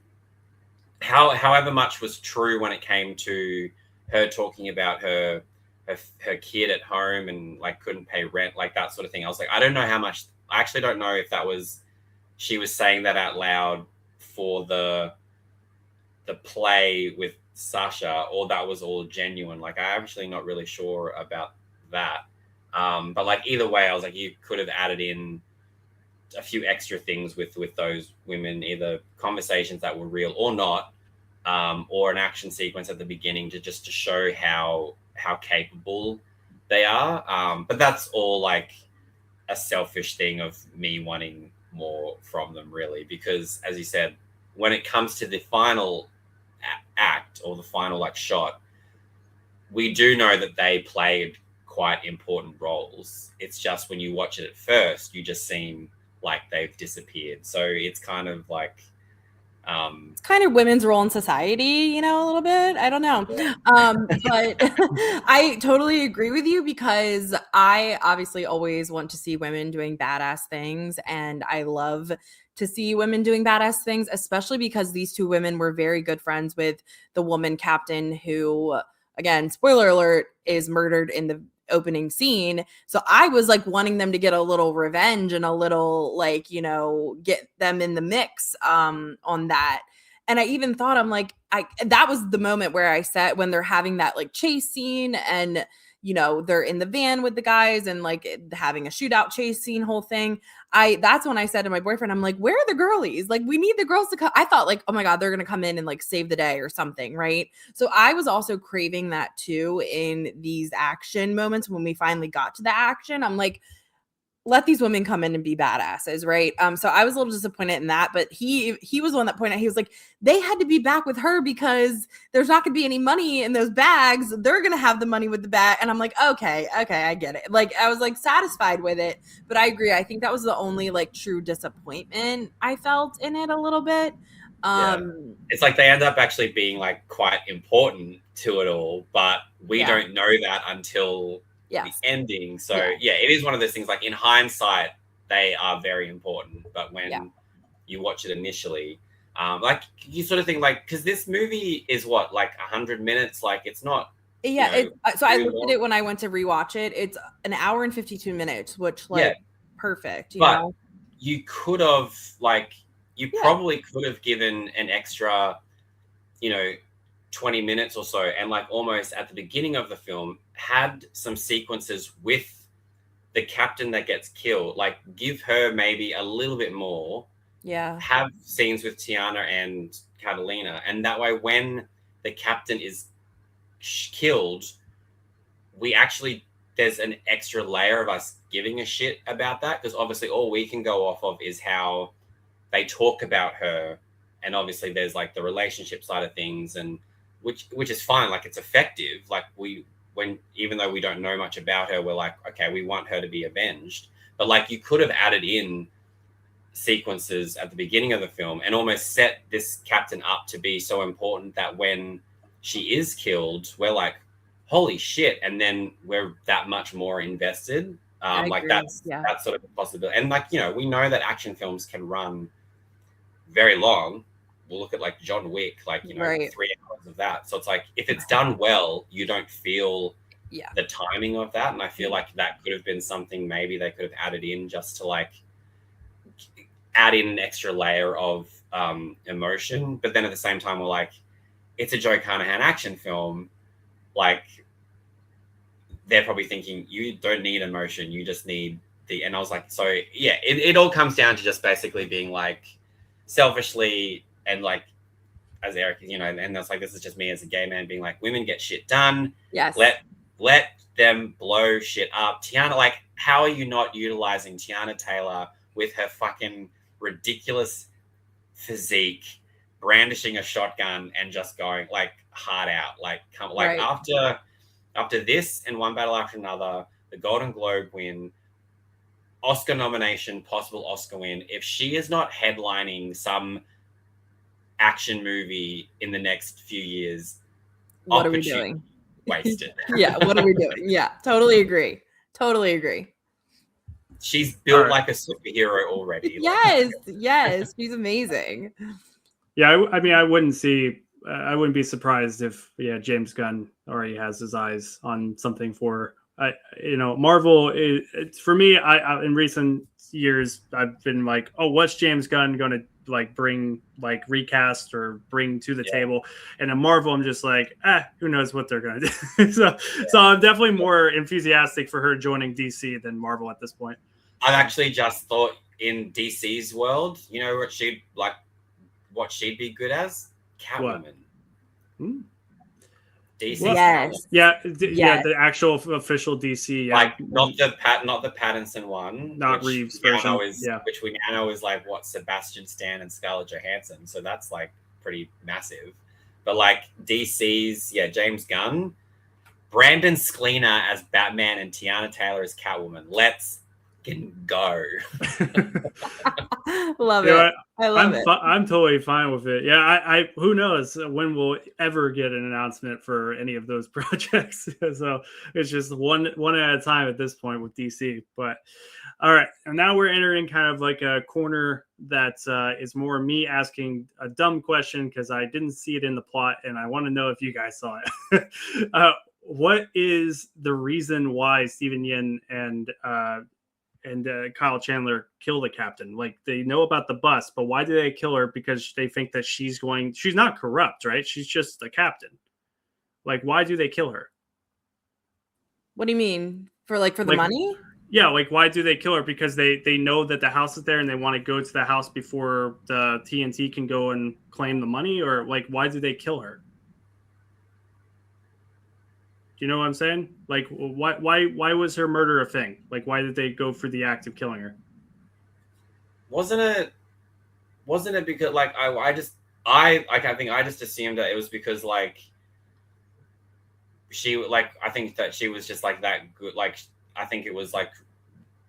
however much was true when it came to her talking about her kid at home and like couldn't pay rent, like that sort of thing. I was like, I don't know how much. I actually don't know if that was she was saying that out loud for the play with Sasha, or that was all genuine. Like I'm actually not really sure about that. But like either way, I was like, you could have added in a few extra things with those women, either conversations that were real or not, or an action sequence at the beginning to show how capable they are. But that's all like a selfish thing of me wanting more from them, really, because as you said, when it comes to the final act or the final like shot, we do know that they played quite important roles. It's just when you watch it at first, you just seem like they've disappeared. So it's kind of like it's kind of women's role in society, a little bit. I don't know. But I totally agree with you, because I obviously always want to see women doing badass things, and I love to see women doing badass things, especially because these two women were very good friends with the woman captain who, again, spoiler alert, is murdered in the opening scene. So I was like wanting them to get a little revenge and a little like, get them in the mix on that. And I even thought, I'm like, that was the moment where I said, when they're having that like chase scene and they're in the van with the guys and like having a shootout chase scene, whole thing. that's when I said to my boyfriend, I'm like, where are the girlies? Like, we need the girls to come. I thought like, oh my God, they're going to come in and like save the day or something. Right. So I was also craving that too in these action moments when we finally got to the action. I'm like, let these women come in and be badasses, right? So I was a little disappointed in that, but he was the one that pointed out, he was like, they had to be back with her because there's not gonna be any money in those bags. They're gonna have the money with the bag. And I'm like, okay, I get it. Like, I was like satisfied with it, but I agree. I think that was the only like true disappointment I felt in it a little bit. It's like they end up actually being like quite important to it all, but we don't know that until the ending. So it is one of those things, like in hindsight they are very important, but when you watch it initially, like you sort of think like, because this movie is what, like 100 minutes, like it's not so I looked at it when I went to rewatch it. It's an hour and 52 minutes, which like perfect, you know. You could have like, you probably could have given an extra 20 minutes or so, and like almost at the beginning of the film had some sequences with the captain that gets killed, like give her maybe a little bit more, have scenes with Tiana and Catalina, and that way when the captain is killed, we actually, there's an extra layer of us giving a shit about that, because obviously all we can go off of is how they talk about her, and obviously there's like the relationship side of things, and which is fine, like it's effective, like even though we don't know much about her, we're like, okay, we want her to be avenged. But like you could have added in sequences at the beginning of the film and almost set this captain up to be so important that when she is killed, we're like, holy shit, and then we're that much more invested. Like that's sort of a possibility. And like, we know that action films can run very long. We'll look at like John Wick, like 3 hours of that. So it's like, if it's done well, you don't feel the timing of that. And I feel like that could have been something maybe they could have added in, just to like add in an extra layer of emotion. But then at the same time, we're like, it's a Joe Carnahan action film. Like, they're probably thinking, you don't need emotion, you just need and I was like, so yeah, it all comes down to just basically being like, selfishly, and like, as Eric, and that's like, this is just me as a gay man being like, women get shit done. Yes. Let them blow shit up. Tiana, like, how are you not utilizing Tiana Taylor with her fucking ridiculous physique, brandishing a shotgun and just going like hard out, like after this and One Battle After Another, the Golden Globe win, Oscar nomination, possible Oscar win, if she is not headlining some action movie in the next few years, what are we doing? Wasted. What are we doing? Totally agree. She's built like a superhero already. Yes, she's amazing. I mean, I wouldn't be surprised if James Gunn already has his eyes on something for Marvel. For me, I in recent years I've been like, oh, what's James Gunn going to like bring, like recast or bring to the table? And in Marvel, I'm just like, who knows what they're going to do. So I'm definitely more enthusiastic for her joining DC than Marvel at this point. I've actually just thought in DC's world, what she'd be good as? Catwoman. DC. Yes. The actual official DC. Like not the Pattinson one. Not Reeves version. Which we now know is like what, Sebastian Stan and Scarlett Johansson. So that's like pretty massive. But like DC's, James Gunn, Brandon Sklenar as Batman and Tiana Taylor as Catwoman. Let's go. Love it. I love it. I'm totally fine with it. I who knows when we'll ever get an announcement for any of those projects. So it's just one at a time at this point with DC. But all right, and now we're entering kind of like a corner that is more me asking a dumb question because I didn't see it in the plot, and I want to know if you guys saw it. What is the reason why Steven Yeun and Kyle Chandler kill the captain? Like, they know about the bus, but why do they kill her? Because they think that she's not corrupt, right? She's just a captain. Like, why do they kill her? What do you mean? For the money? Yeah, like why do they kill her? Because they know that the house is there and they want to go to the house before the TNT can go and claim the money, or like why do they kill her? Do you know what I'm saying? Like why was her murder a thing? Like why did they go for the act of killing her? Wasn't it because like I think I just assumed that it was because like she like I think that she was just like that good, like I think it was like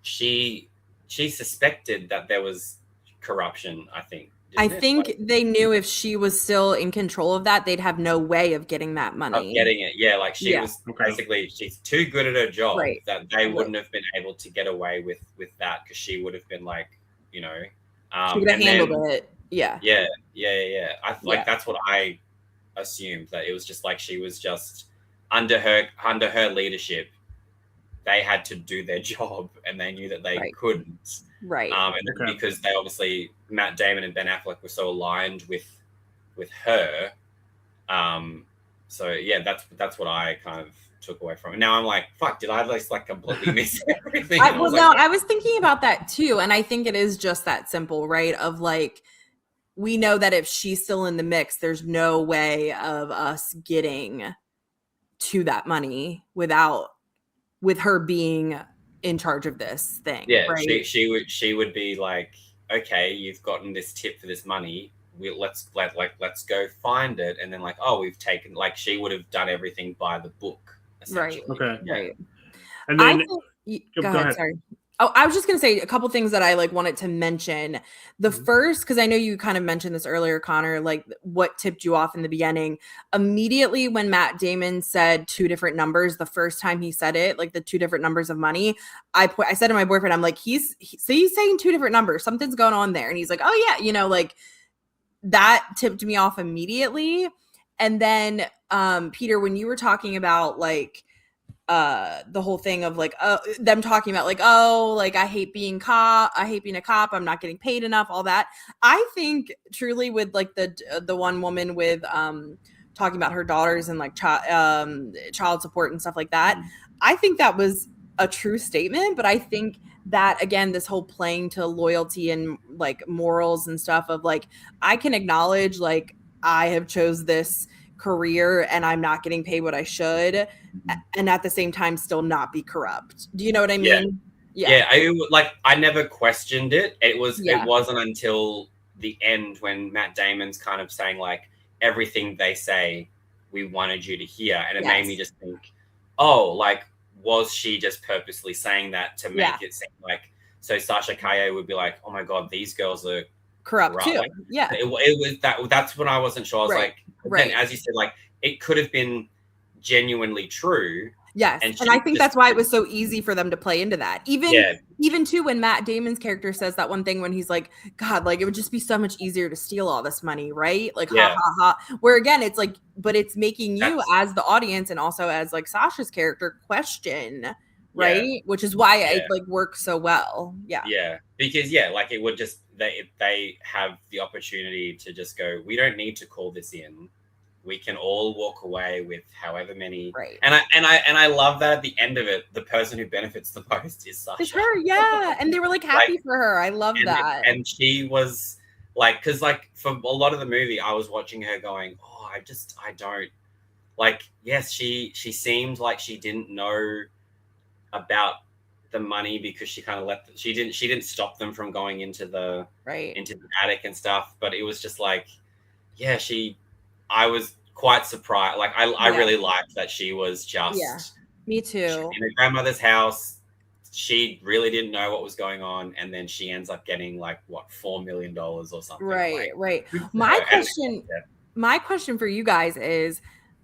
she suspected that there was corruption, I think. I think they knew if she was still in control of that, they'd have no way of getting that money. Of getting it, yeah. Like she was basically, she's too good at her job that they wouldn't have been able to get away with that because she would have been like, you know, she would have handled it. Yeah. Like that's what I assumed, that it was just like she was just under her leadership. They had to do their job, and they knew that they couldn't. Right. And because they obviously Matt Damon and Ben Affleck were so aligned with her. So yeah, that's what I kind of took away from it. Now I'm like, fuck, did I just like completely miss everything? I was thinking about that too, and I think it is just that simple, right? Of like, we know that if she's still in the mix, there's no way of us getting to that money with her being in charge of this thing. Yeah, right? she would be like, okay, you've gotten this tip for this money. Let's go find it, and then like, oh, we've taken, like, she would have done everything by the book, essentially. Right. Okay. Yeah. Right. And then go ahead. Sorry. Oh, I was just going to say a couple things that I like wanted to mention. The first, because I know you kind of mentioned this earlier, Connor, like what tipped you off in the beginning. Immediately when Matt Damon said two different numbers, the first time he said it, like the two different numbers of money, I said to my boyfriend, I'm like, he's saying two different numbers. Something's going on there. And he's like, oh yeah, you know, like that tipped me off immediately. And then Peter, when you were talking about like, the whole thing of like them talking about like, oh, like I hate being a cop, I'm not getting paid enough, all that. I think truly with like the one woman with talking about her daughters and like child support and stuff like that, I think that was a true statement. But I think that again, this whole playing to loyalty and like morals and stuff of like, I can acknowledge like I have chose this career and I'm not getting paid what I should, and at the same time still not be corrupt. Do you know what I mean? Yeah. I never questioned it. It wasn't until the end when Matt Damon's kind of saying like, everything they say we wanted you to hear, and it made me just think, oh, like, was she just purposely saying that to make it seem like, so Sasha Kaye would be like, oh my god, these girls are corrupt too. Like, it was that's when I wasn't sure. I was like, then as you said, like it could have been genuinely true. Yes, and I think that's why it was so easy for them to play into that. Even too, when Matt Damon's character says that one thing when he's like, God, like it would just be so much easier to steal all this money, right? Like, ha ha ha. Where again, it's like, but it's making you as the audience and also as like Sasha's character question, right? Which is why it like works so well. Yeah, because like it would just they have the opportunity to just go, we don't need to call this in. We can all walk away with however many. Right. And I love that at the end of it, the person who benefits the most is Sasha. It's her, yeah. And they were like happy for her. I love that. And she was like, because like for a lot of the movie, I was watching her going, oh, I don't like. Yes, she seemed like she didn't know about the money because she kind of she didn't stop them from going into the attic and stuff. But it was just like, yeah, I was quite surprised. Like I really liked that she was just me too. In her grandmother's house. She really didn't know what was going on, and then she ends up getting like what, $4 million or something. Right. My question for you guys is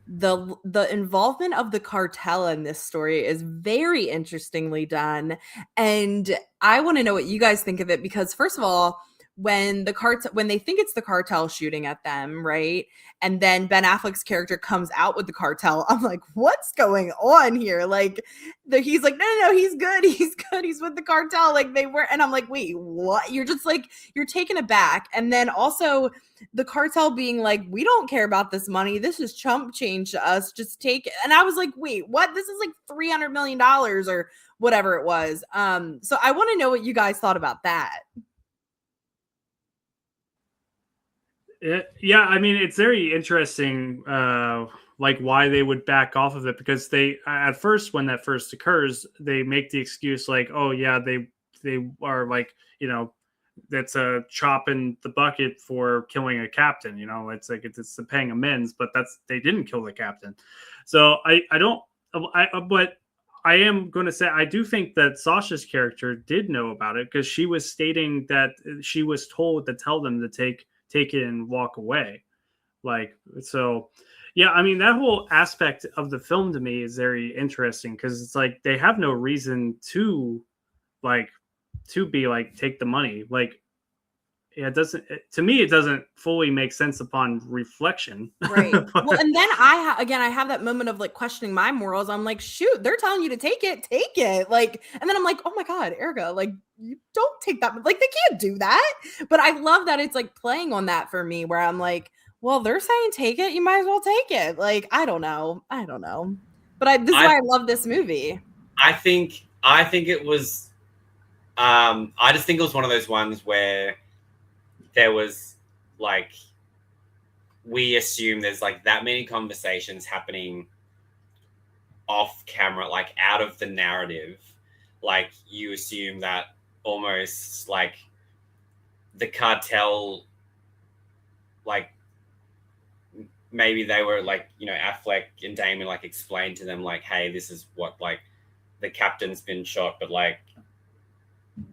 the involvement of the cartel in this story is very interestingly done, and I want to know what you guys think of it, because first of all, when they think it's the cartel shooting at them, right? And then Ben Affleck's character comes out with the cartel. I'm like, what's going on here? Like, he's like, no, he's good. He's good. He's with the cartel. Like they were, and I'm like, wait, what? You're just like, you're taken aback. And then also the cartel being like, we don't care about this money. This is chump change to us. Just take it. And I was like, wait, what? This is like $300 million or whatever it was. So I want to know what you guys thought about that. Yeah, I mean, it's very interesting, like why they would back off of it, because they, at first, when that first occurs, they make the excuse like, oh yeah, they are like, that's a chop in the bucket for killing a captain. It's like it's the paying amends, but they didn't kill the captain. So but I am going to say I do think that Sasha's character did know about it, because she was stating that she was told to tell them to take it and walk away. Like, so yeah, I mean, that whole aspect of the film to me is very interesting, because it's like they have no reason to be like, take the money. Like, it doesn't, to me, it doesn't fully make sense upon reflection. Right. Well, and then I have that moment of like questioning my morals. I'm like, shoot, they're telling you to take it. Like, and then I'm like, oh my God, Erica, like, you don't take that. Like, they can't do that. But I love that it's like playing on that for me, where I'm like, well, they're saying take it, you might as well take it. Like, I don't know. But this is why I love this movie. I think it was, I just think it was one of those ones where there was like, we assume there's like that many conversations happening off camera, like out of the narrative. Like, you assume that almost like the cartel, like maybe they were like, Affleck and Damon like explained to them like, hey, this is what, like, the captain's been shot, but like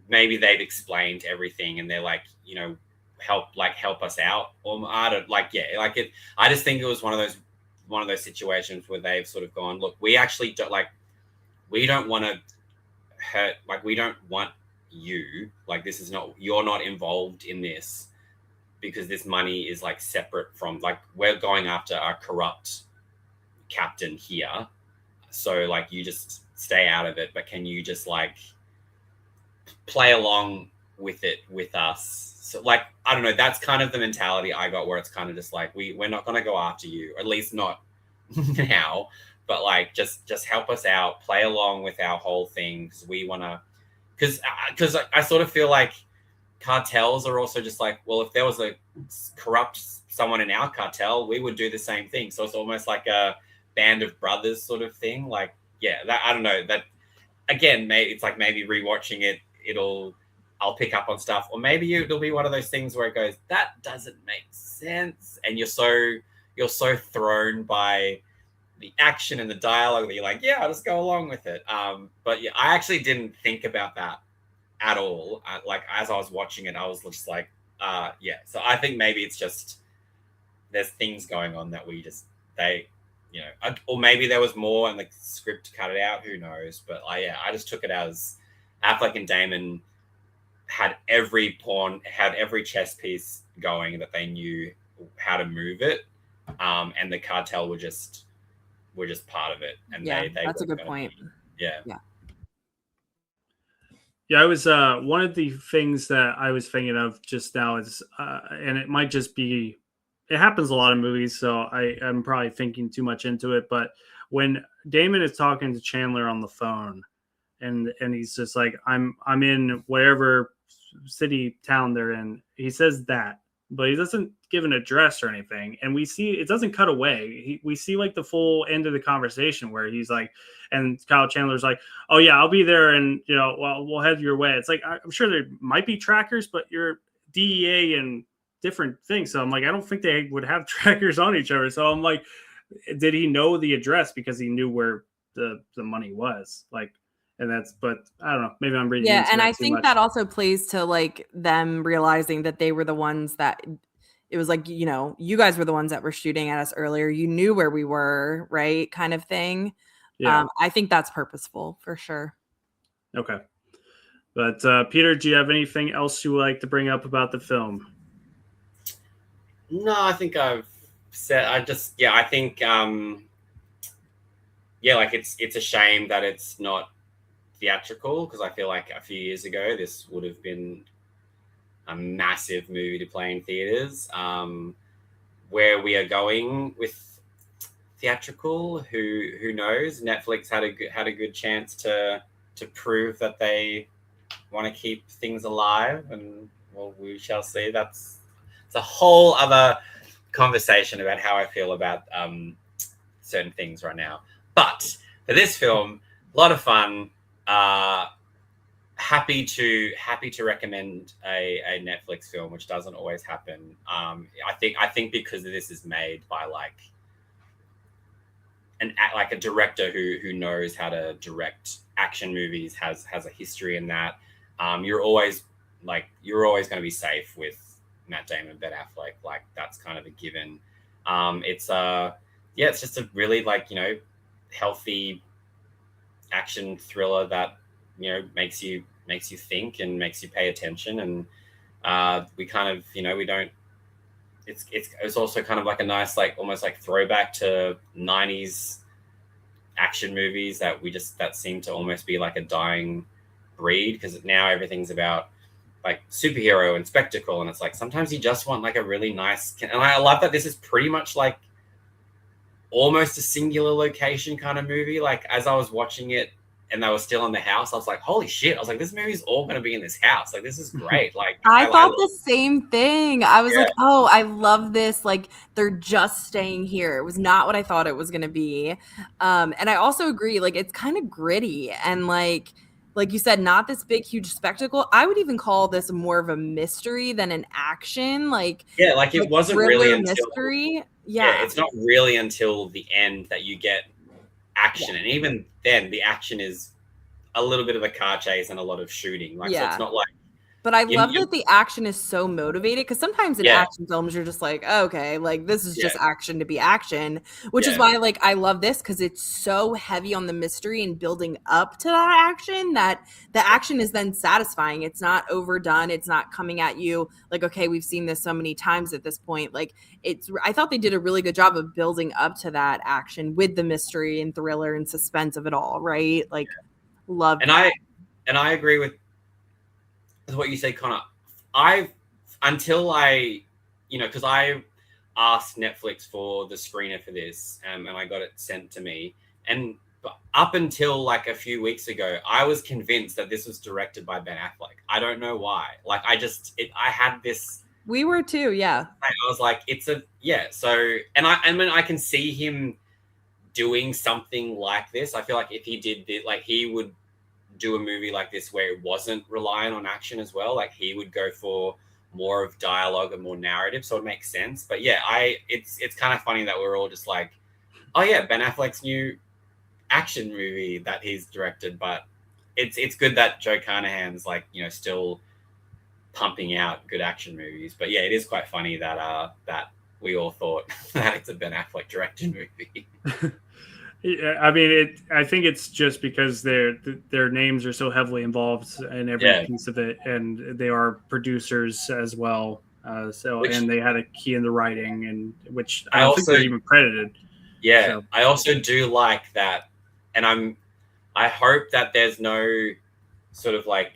maybe they've explained everything and they're like, help us out. Or I don't like, yeah, like it. I just think it was one of those situations where they've sort of gone, look, we actually don't we don't want to hurt, like, we don't want you, like, this is not, you're not involved in this, because this money is like separate from, like, we're going after our corrupt captain here. So like, you just stay out of it, but can you just like play along with it with us? So like, I don't know, that's kind of the mentality I got, where it's kind of just like, we're not going to go after you, or at least not now, but like, just help us out, play along with our whole thing, because we want to, because I sort of feel like cartels are also just like, well, if there was a corrupt someone in our cartel, we would do the same thing. So it's almost like a band of brothers sort of thing. Like, yeah, that, I don't know, that again, it's like maybe rewatching it, I'll pick up on stuff, or maybe it'll be one of those things where it goes, that doesn't make sense, and you're so thrown by the action and the dialogue that you're like, yeah, I'll just go along with it. But yeah, I actually didn't think about that at all. Like, as I was watching it, I was just like, yeah. So I think maybe it's just there's things going on that or maybe there was more and the script cut it out. Who knows? But I just took it as Affleck and Damon had every chess piece going, that they knew how to move it, and the cartel were just part of it. And they that's a good point. Yeah. Yeah, I was one of the things that I was thinking of just now is, and it might just be, it happens a lot in movies, so I'm probably thinking too much into it. But when Damon is talking to Chandler on the phone, and he's just like, I'm in whatever city, town they're in, he says that, but he doesn't give an address or anything. And we see, it doesn't cut away. We see like the full end of the conversation where he's like, and Kyle Chandler's like, oh yeah, I'll be there, and we'll head your way. It's like, I'm sure there might be trackers, but you're DEA and different things. So I'm like, I don't think they would have trackers on each other. So I'm like, did he know the address because he knew where the money was? Like, and but I don't know, maybe I'm reading. Yeah, and I think that also plays to like them realizing that they were the ones that, it was like, you guys were the ones that were shooting at us earlier. You knew where we were, right? Kind of thing. Yeah. I think that's purposeful for sure. Okay. But Peter, do you have anything else you would like to bring up about the film? No, I think I've said, I think, like it's a shame that it's not theatrical, because I feel like a few years ago this would have been a massive movie to play in theaters. Where we are going with theatrical, who knows? Netflix had a good chance to prove that they want to keep things alive, and well, we shall see. It's a whole other conversation about how I feel about certain things right now. But for this film, a lot of fun. Happy to recommend a Netflix film, which doesn't always happen. I think because this is made by like a director who knows how to direct action movies, has a history in that. You're always going to be safe with Matt Damon, Ben Affleck. Like that's kind of a given. It's just a really healthy action thriller that makes you think and makes you pay attention. And we kind of we don't. It's also kind of like a nice almost like throwback to 90s action movies that seem to almost be like a dying breed, because now everything's about like superhero and spectacle, and it's like sometimes you just want like a really nice. And I love that this is pretty much like almost a singular location kind of movie. Like as I was watching it and they were still in the house, I was like, holy shit. I was like, this movie's all going to be in this house. Like, this is great. Like, I thought the same thing. I was like, oh, I love this. Like, they're just staying here. It was not what I thought it was going to be. And I also agree, like, it's kind of gritty. And like you said, not this big, huge spectacle. I would even call this more of a mystery than an action. It wasn't really until mystery. Yeah, it's not really until the end that you get action, and even then the action is a little bit of a car chase and a lot of shooting, so it's not like, but I love that the action is so motivated, because sometimes in action films you're just like, oh, okay, like this is just action to be action, which is why like I love this, because it's so heavy on the mystery and building up to that action, that the action is then satisfying. It's not overdone. It's not coming at you like, okay, we've seen this so many times at this point. Like I thought they did a really good job of building up to that action with the mystery and thriller and suspense of it all, right? Like love and that. I agree with what you say, Connor. Until I because I asked Netflix for the screener for this, and I got it sent to me, and up until like a few weeks ago, I was convinced that this was directed by Ben Affleck. I don't know why. Like I had this. We were too, yeah. I was like, So, and I can see him doing something like this. I feel like if he did this, like he would do a movie like this where it wasn't relying on action as well. Like he would go for more of dialogue and more narrative, so it makes sense. But yeah, it's kind of funny that we're all just like, oh yeah, Ben Affleck's new action movie that he's directed. But it's good that Joe Carnahan's like still pumping out good action movies. But yeah, it is quite funny that we all thought that it's a Ben Affleck directed movie. Yeah, I mean, I think it's just because their names are so heavily involved in every piece of it, and they are producers as well. And they had a key in the writing, and which I don't think they're even credited. Yeah, so. I also do like that, and I hope that there's no sort of like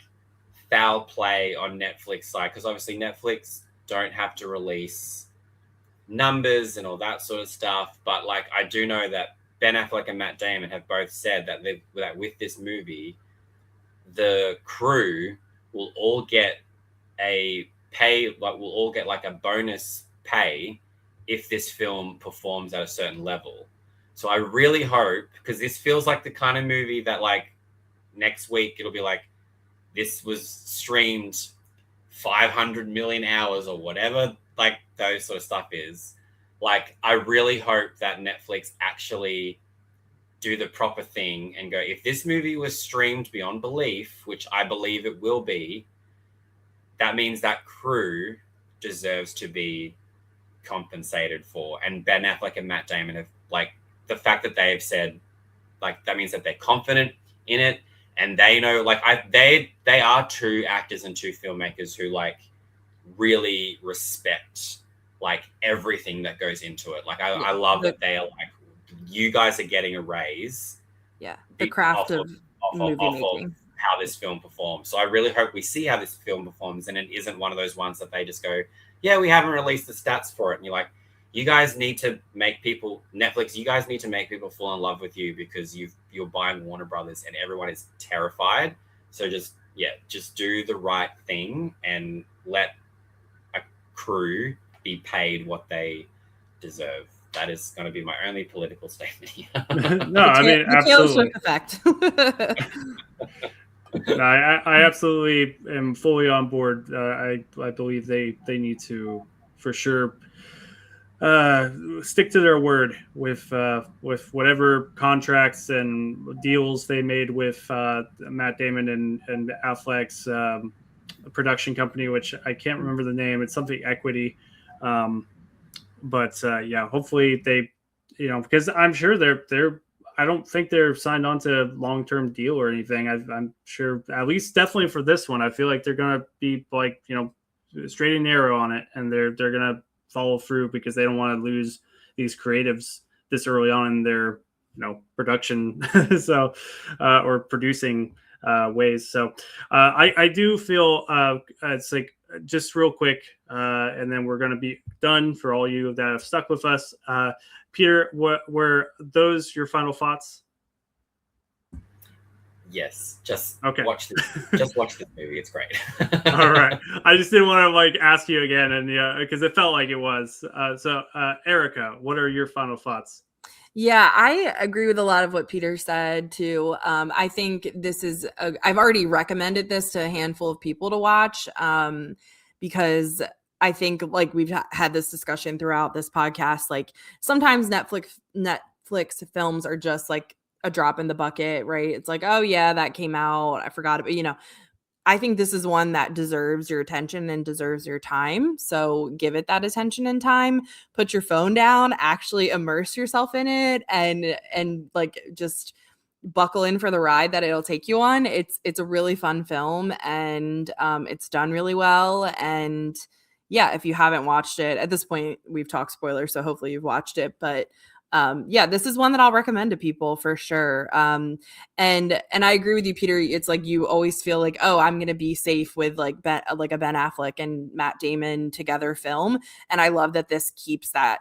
foul play on Netflix side, because obviously Netflix don't have to release numbers and all that sort of stuff. But like, I do know that Ben Affleck and Matt Damon have both said that with this movie, the crew will all get a bonus pay if this film performs at a certain level. So I really hope, because this feels like the kind of movie that like next week it'll be like, this was streamed 500 million hours or whatever, like those sort of stuff is. Like, I really hope that Netflix actually do the proper thing and go, if this movie was streamed beyond belief, which I believe it will be, that means that crew deserves to be compensated for. And Ben Affleck and Matt Damon have, like, the fact that they've said, like, that means that they're confident in it, and they know, like, they are two actors and two filmmakers who, like, really respect, like, everything that goes into it. Like, I love that they are like, you guys are getting a raise. Yeah, the craft of movie making. How this film performs. So I really hope we see how this film performs, and it isn't one of those ones that they just go, yeah, we haven't released the stats for it. And you're like, you guys need to make people Netflix. You guys need to make people fall in love with you because you're buying Warner Brothers and everyone is terrified. So just do the right thing and let a crew be paid what they deserve. That is going to be my only political statement here. No, I mean, the Taylor absolutely. Swift effect. No, I absolutely am fully on board. I believe they need to, for sure, stick to their word with whatever contracts and deals they made with Matt Damon and Affleck's production company, which I can't remember the name. It's something Equity. But hopefully they, because I'm sure they're I don't think they're signed on to long-term deal or anything. I'm sure, at least definitely for this one, I feel like they're going to be like, straight and narrow on it. And they're going to follow through because they don't want to lose these creatives this early on in their, production. So, or producing ways. So I do feel it's like, just real quick, and then we're going to be done for all you that have stuck with us. Peter, were those your final thoughts? Yes, just okay. Watch this. Just watch this movie. It's great. All right. I just didn't want to ask you again, and because it felt like it was. So, Erica, what are your final thoughts? Yeah, I agree with a lot of what Peter said too. I think this is I've already recommended this to a handful of people to watch because I think we've had this discussion throughout this podcast. Like sometimes Netflix films are just like a drop in the bucket, right? It's like, oh yeah, that came out, I forgot it, but I think this is one that deserves your attention and deserves your time. So give it that attention and time. Put your phone down, actually immerse yourself in it, and just buckle in for the ride that it'll take you on. It's a really fun film, and it's done really well. And yeah, if you haven't watched it at this point, we've talked spoilers, so hopefully you've watched it. But this is one that I'll recommend to people for sure. And I agree with you, Peter. It's like you always feel like, oh, I'm gonna be safe with a Ben Affleck and Matt Damon together film. And I love that this keeps that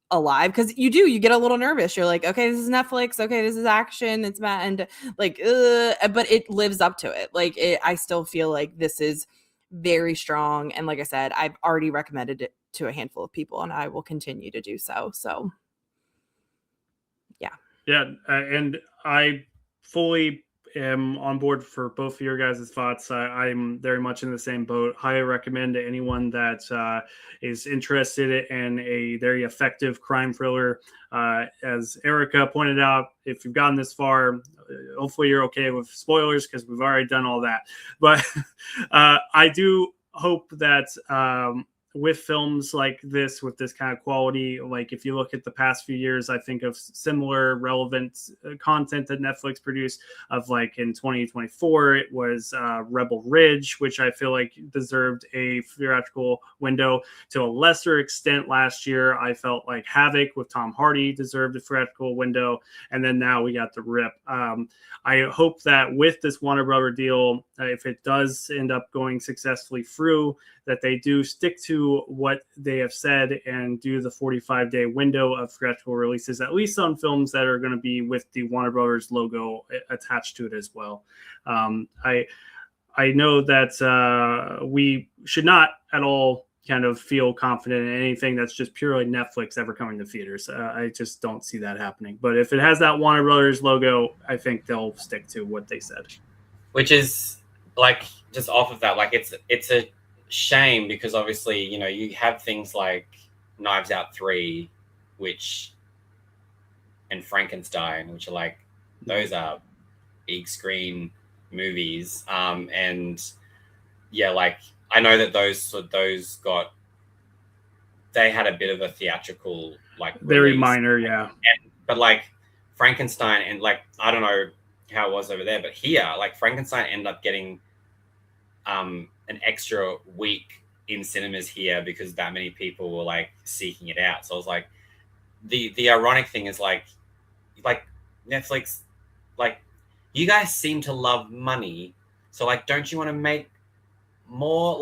alive, because you get a little nervous. You're like, okay, this is Netflix. Okay, this is action. It's Matt, and but it lives up to it. I still feel like this is very strong. And like I said, I've already recommended it to a handful of people, and I will continue to do so. So. Yeah, and I fully am on board for both of your guys' thoughts. I'm very much in the same boat. Highly recommend to anyone that is interested in a very effective crime thriller. As Erica pointed out, if you've gotten this far, hopefully you're okay with spoilers because we've already done all that. But I do hope that with films like this, with this kind of quality, like if you look at the past few years, I think of similar relevant content that Netflix produced. Of in 2024, it was Rebel Ridge, which I feel like deserved a theatrical window. To a lesser extent, last year I felt like Havoc with Tom Hardy deserved a theatrical window, and then now we got The Rip. I hope that with this Warner Brother deal, if it does end up going successfully through, that they do stick to what they have said and do the 45-day window of theatrical releases, at least on films that are going to be with the Warner Brothers logo attached to it as well. I know that we should not at all kind of feel confident in anything that's just purely Netflix ever coming to theaters. I just don't see that happening. But if it has that Warner Brothers logo, I think they'll stick to what they said. Which is just off of that, it's a shame because obviously, you have things like Knives Out 3, and Frankenstein, which are those are big screen movies. And yeah, I know that those got, they had a bit of a theatrical very release. minor, yeah. But Frankenstein and I don't know how it was over there, but here Frankenstein ended up getting an extra week in cinemas here because that many people were seeking it out. So I was the ironic thing is Netflix, you guys seem to love money, so don't you want to make more?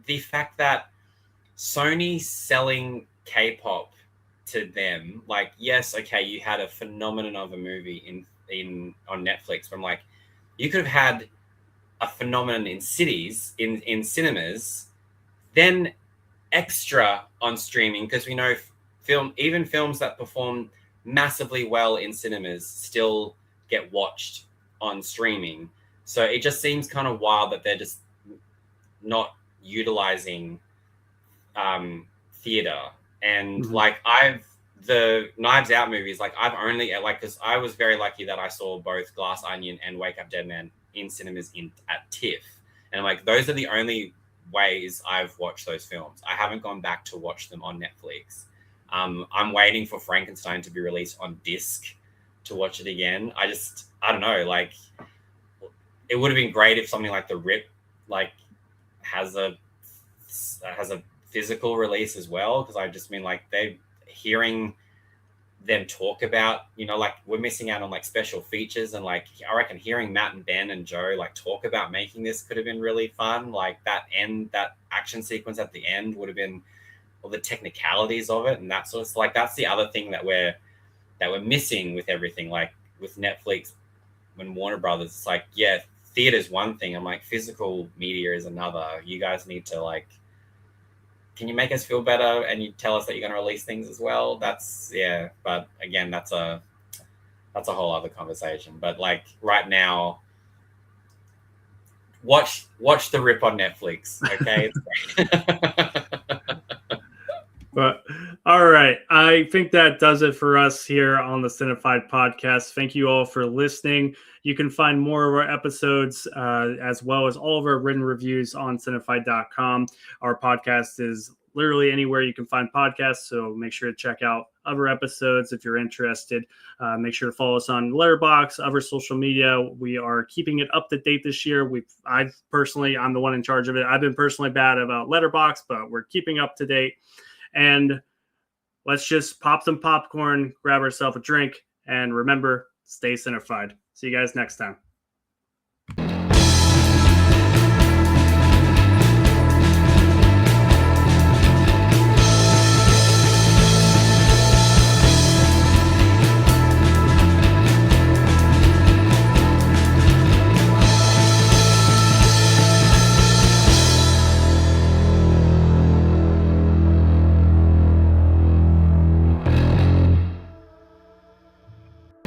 The fact that Sony's selling K-pop to them. Like, yes, okay, you had a phenomenon of a movie on Netflix. But I'm like, you could have had a phenomenon in cities, in cinemas, then extra on streaming, because we know even films that perform massively well in cinemas still get watched on streaming. So it just seems kind of wild that they're just not utilizing theater. And like the Knives Out movies, like I've only because I was very lucky that I saw both Glass Onion and Wake Up Dead Man in cinemas at TIFF, and like those are the only ways I've watched those films. I haven't gone back to watch them on Netflix. I'm waiting for Frankenstein to be released on disc to watch it again. I don't know, like it would have been great if something like The Rip like has a physical release as well, because I just mean like hearing them talk about, like we're missing out on like special features, and like I reckon hearing Matt and Ben and Joe like talk about making this could have been really fun. Like that action sequence at the end would have been all the technicalities of it, and that sort of like that's the other thing that we're missing with everything, like with Netflix when Warner Brothers. It's like, yeah, theater's one thing, I'm like physical media is another. You guys need to like, can you make us feel better and you tell us that you're going to release things as well? That's, yeah. But again, that's a whole other conversation. But like right now, watch The Rip on Netflix. Okay. But all right, I think that does it for us here on the Cinefied Podcast. Thank you all for listening. You can find more of our episodes as well as all of our written reviews on cinefied.com. Our podcast is literally anywhere you can find podcasts, so make sure to check out other episodes if you're interested. Make sure to follow us on Letterboxd, other social media. We are keeping it up to date this year. I'm the one in charge of it. I've been personally bad about Letterboxd, but we're keeping up to date. And let's just pop some popcorn, grab ourselves a drink, and remember, stay cinefied. See you guys next time.